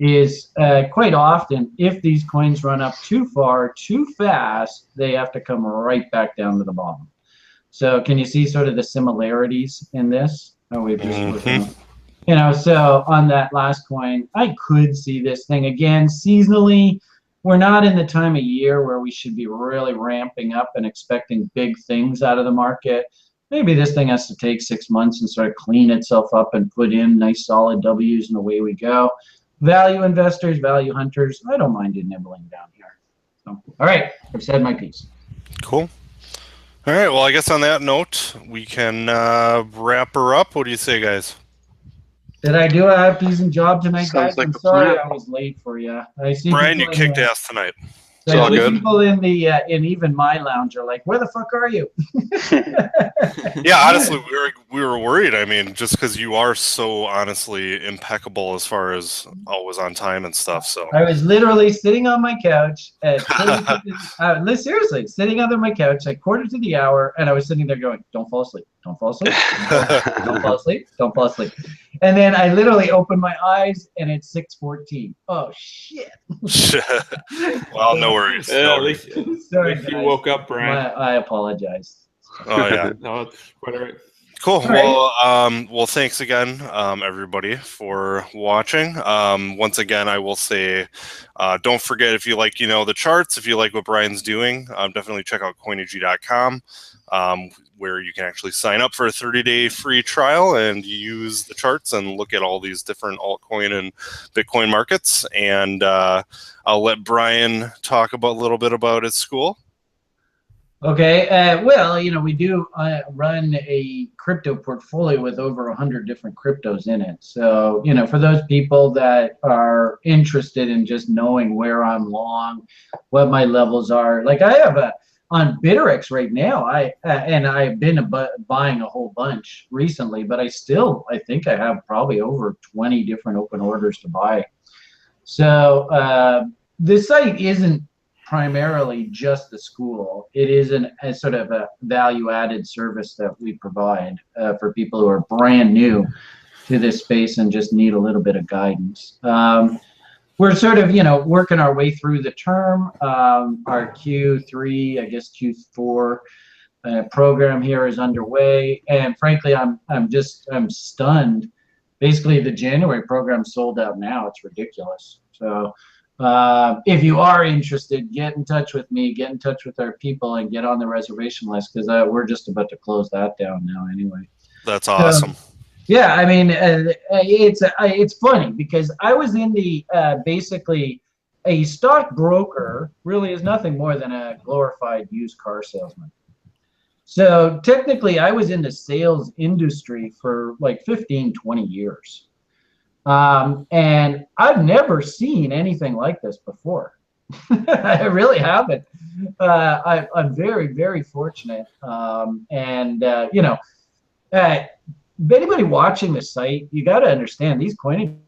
Is quite often, if these coins run up too far, too fast, they have to come right back down to the bottom. So can you see sort of the similarities in this? Oh, we've just you know, so on that last coin, I could see this thing again seasonally. We're not in the time of year where we should be really ramping up and expecting big things out of the market. Maybe this thing has to take 6 months and sort of clean itself up and put in nice solid W's, and away we go. Value investors, value hunters, I don't mind you nibbling down here. So, all right, I've said my piece. Cool. All right, well, I guess on that note, we can wrap her up. What do you say, guys? Did I do a half-decent job tonight, guys? Like I'm sorry I was late for you. I see Brian, you kicked ass tonight. It's all good. People in the in even my lounge are like, "Where the fuck are you?" Yeah, honestly, we were worried. I mean, just because you are so honestly impeccable as far as always on time and stuff. So I was literally sitting on my couch at seriously sitting under my couch at 1/4 to the hour, and I was sitting there going, "Don't fall asleep! Don't fall asleep! Don't fall asleep! Don't fall asleep!" And then I literally opened my eyes, and it's 6:14. Oh shit! Well, no worries. Yeah, at least you woke up, Brian. I apologize. Oh yeah. No, it's quite all right. Cool. All right. Well, thanks again, everybody, for watching. Once again, I will say, don't forget, if you like, the charts, if you like what Brian's doing, definitely check out Coinigy.com, where you can actually sign up for a 30-day free trial and use the charts and look at all these different altcoin and Bitcoin markets. And I'll let Brian talk a little bit about his school. Okay, well, we do run a crypto portfolio with over 100 different cryptos in it. So, for those people that are interested in just knowing where I'm long, what my levels are, like I have on Bittrex right now, and I've been buying a whole bunch recently, but I think I have probably over 20 different open orders to buy. So this site isn't primarily just the school. It is a sort of a value-added service that we provide for people who are brand new to this space and just need a little bit of guidance. We're sort of, working our way through the term. Our Q3, I guess Q4 program here is underway, and frankly, I'm stunned. Basically, the January program sold out now. It's ridiculous. So. If you are interested, get in touch with me, get in touch with our people, and get on the reservation list, because we're just about to close that down now anyway. That's awesome. Yeah, I mean, it's funny because I was in the basically a stockbroker really is nothing more than a glorified used car salesman. So technically, I was in the sales industry for like 15, 20 years. And I've never seen anything like this before. I really haven't. I'm very, very fortunate. Anybody watching the site, you got to understand these Coinigy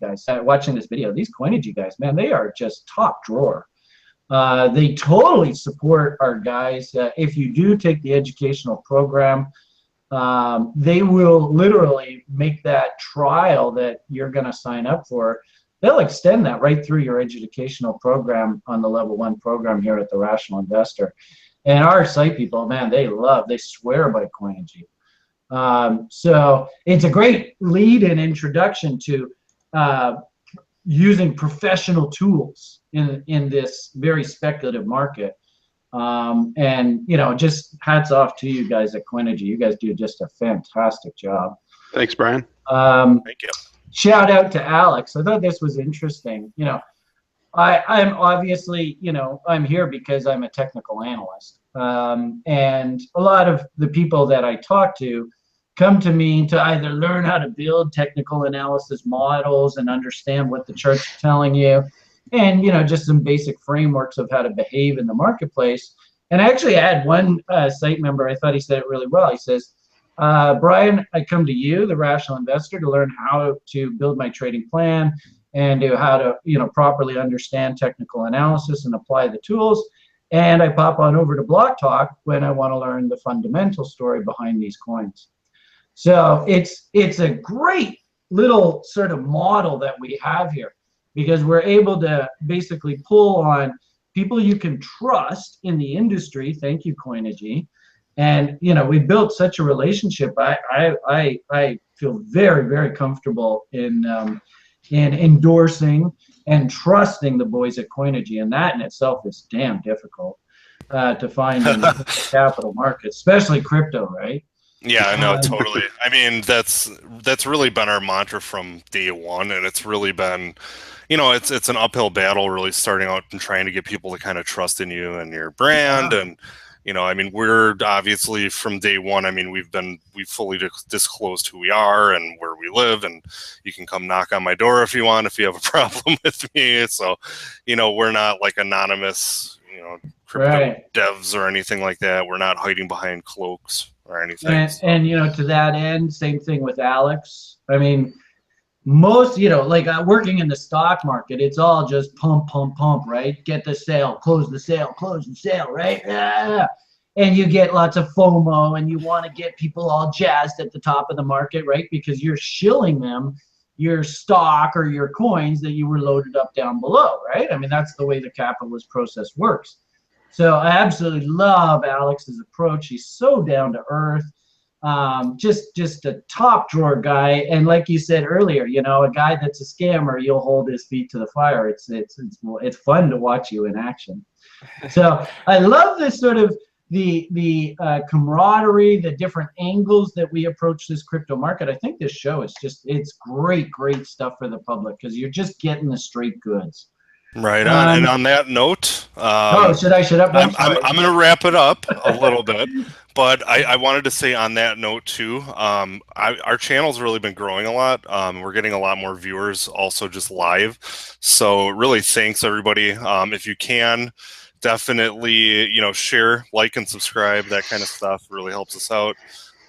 guys watching this video. These Coinigy guys, man, they are just top drawer. They totally support our guys. If you do take the educational program, they will literally make that trial that you're going to sign up for. They'll extend that right through your educational program on the level 1 program here at the Rational Investor. And our site people, man, they swear by Coinigy. So it's a great lead and introduction to using professional tools in this very speculative market. And just hats off to you guys at Coinigy. You guys do just a fantastic job. Thanks, Brian. Thank you. Shout out to Alex. I thought this was interesting. I'm obviously, I'm here because I'm a technical analyst. And a lot of the people that I talk to come to me to either learn how to build technical analysis models and understand what the charts are telling you, and just some basic frameworks of how to behave in the marketplace. And I actually had one site member, I thought he said it really well. He says, Brian, I come to you, the Rational Investor, to learn how to build my trading plan and how to properly understand technical analysis and apply the tools. And I pop on over to Block Talk when I want to learn the fundamental story behind these coins. So it's a great little sort of model that we have here, because we're able to basically pull on people you can trust in the industry. Thank you, Coinigy. And we built such a relationship. I feel very, very comfortable in endorsing and trusting the boys at Coinigy, and that in itself is damn difficult to find in the capital markets, especially crypto, right? Yeah, I know, totally. I mean, that's really been our mantra from day one, and it's really been, it's an uphill battle, really starting out and trying to get people to kind of trust in you and your brand. Yeah. And I mean, we're obviously from day one. I mean, we've fully disclosed who we are and where we live, and you can come knock on my door if you want, if you have a problem with me. So, we're not like anonymous, crypto devs or anything like that. We're not hiding behind cloaks or anything. And to that end, same thing with Alex. I mean, most, like working in the stock market, it's all just pump, right? Get the sale, close the sale, right? Yeah. And you get lots of FOMO, and you want to get people all jazzed at the top of the market, right? Because you're shilling them your stock or your coins that you were loaded up down below, right? I mean, that's the way the capitalist process works. So I absolutely love Alex's approach. He's so down to earth. just a top drawer guy. And like you said earlier, you know, a guy that's a scammer, you'll hold his feet to the fire. It's fun to watch you in action. So I love this sort of the camaraderie, the different angles that we approach this crypto market. I think this show is it's great stuff for the public because you're just getting the straight goods. Right on. And on that note, should I shut up now? I'm going to wrap it up a little bit, but I wanted to say on that note too, our channel's really been growing a lot. We're getting a lot more viewers also just live. So really thanks everybody. If you can, definitely, you know, share, like, and subscribe. That kind of stuff really helps us out.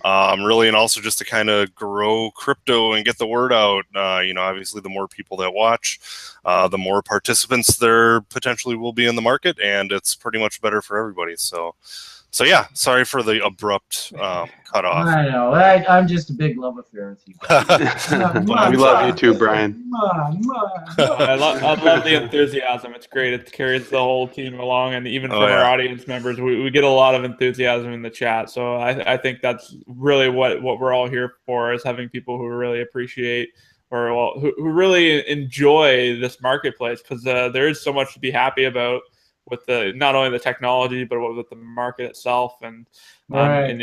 Really, and also just to kind of grow crypto and get the word out. You know, obviously, the more people that watch, the more participants there potentially will be in the market, and it's pretty much better for everybody. So yeah, sorry for the abrupt cutoff. I know. I'm just a big love affair with you guys. We love you too, Brian. I love the enthusiasm. It's great. It carries the whole team along, and even from our audience members, we get a lot of enthusiasm in the chat. So I think that's really what we're all here for, is having people who really appreciate or who really enjoy this marketplace, because there is so much to be happy about with not only the technology but with the market itself, and and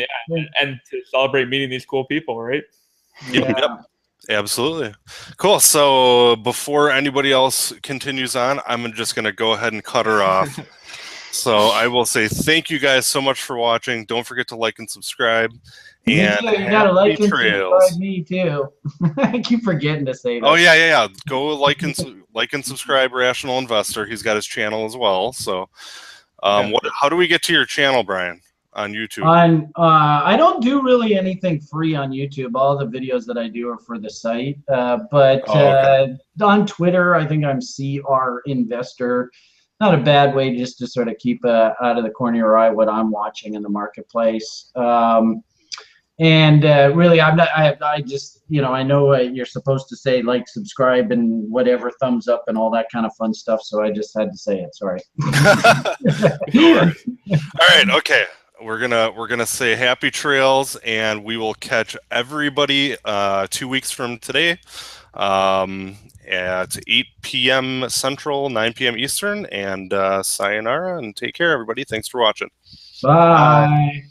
to celebrate meeting these cool people, right? Yep. Absolutely. Cool. So before anybody else continues on, I'm just going to go ahead and cut her off. So I will say thank you guys so much for watching. Don't forget to like and subscribe. And you gotta like and subscribe me too. I keep forgetting to say that. Oh yeah. Go like and subscribe Rational Investor. He's got his channel as well. So how do we get to your channel, Brian, on YouTube? I don't do really anything free on YouTube. All the videos that I do are for the site. But on Twitter, I think I'm CR Investor. Not a bad way just to sort of keep out of the corner of your eye what I'm watching in the marketplace. And really, I just, you know, I know you're supposed to say like, subscribe, and whatever, thumbs up, and all that kind of fun stuff. So I just had to say it. Sorry. All right. Okay. We're gonna say happy trails, and we will catch everybody 2 weeks from today at 8 p.m. Central, 9 p.m. Eastern, and sayonara, and take care, everybody. Thanks for watching. Bye.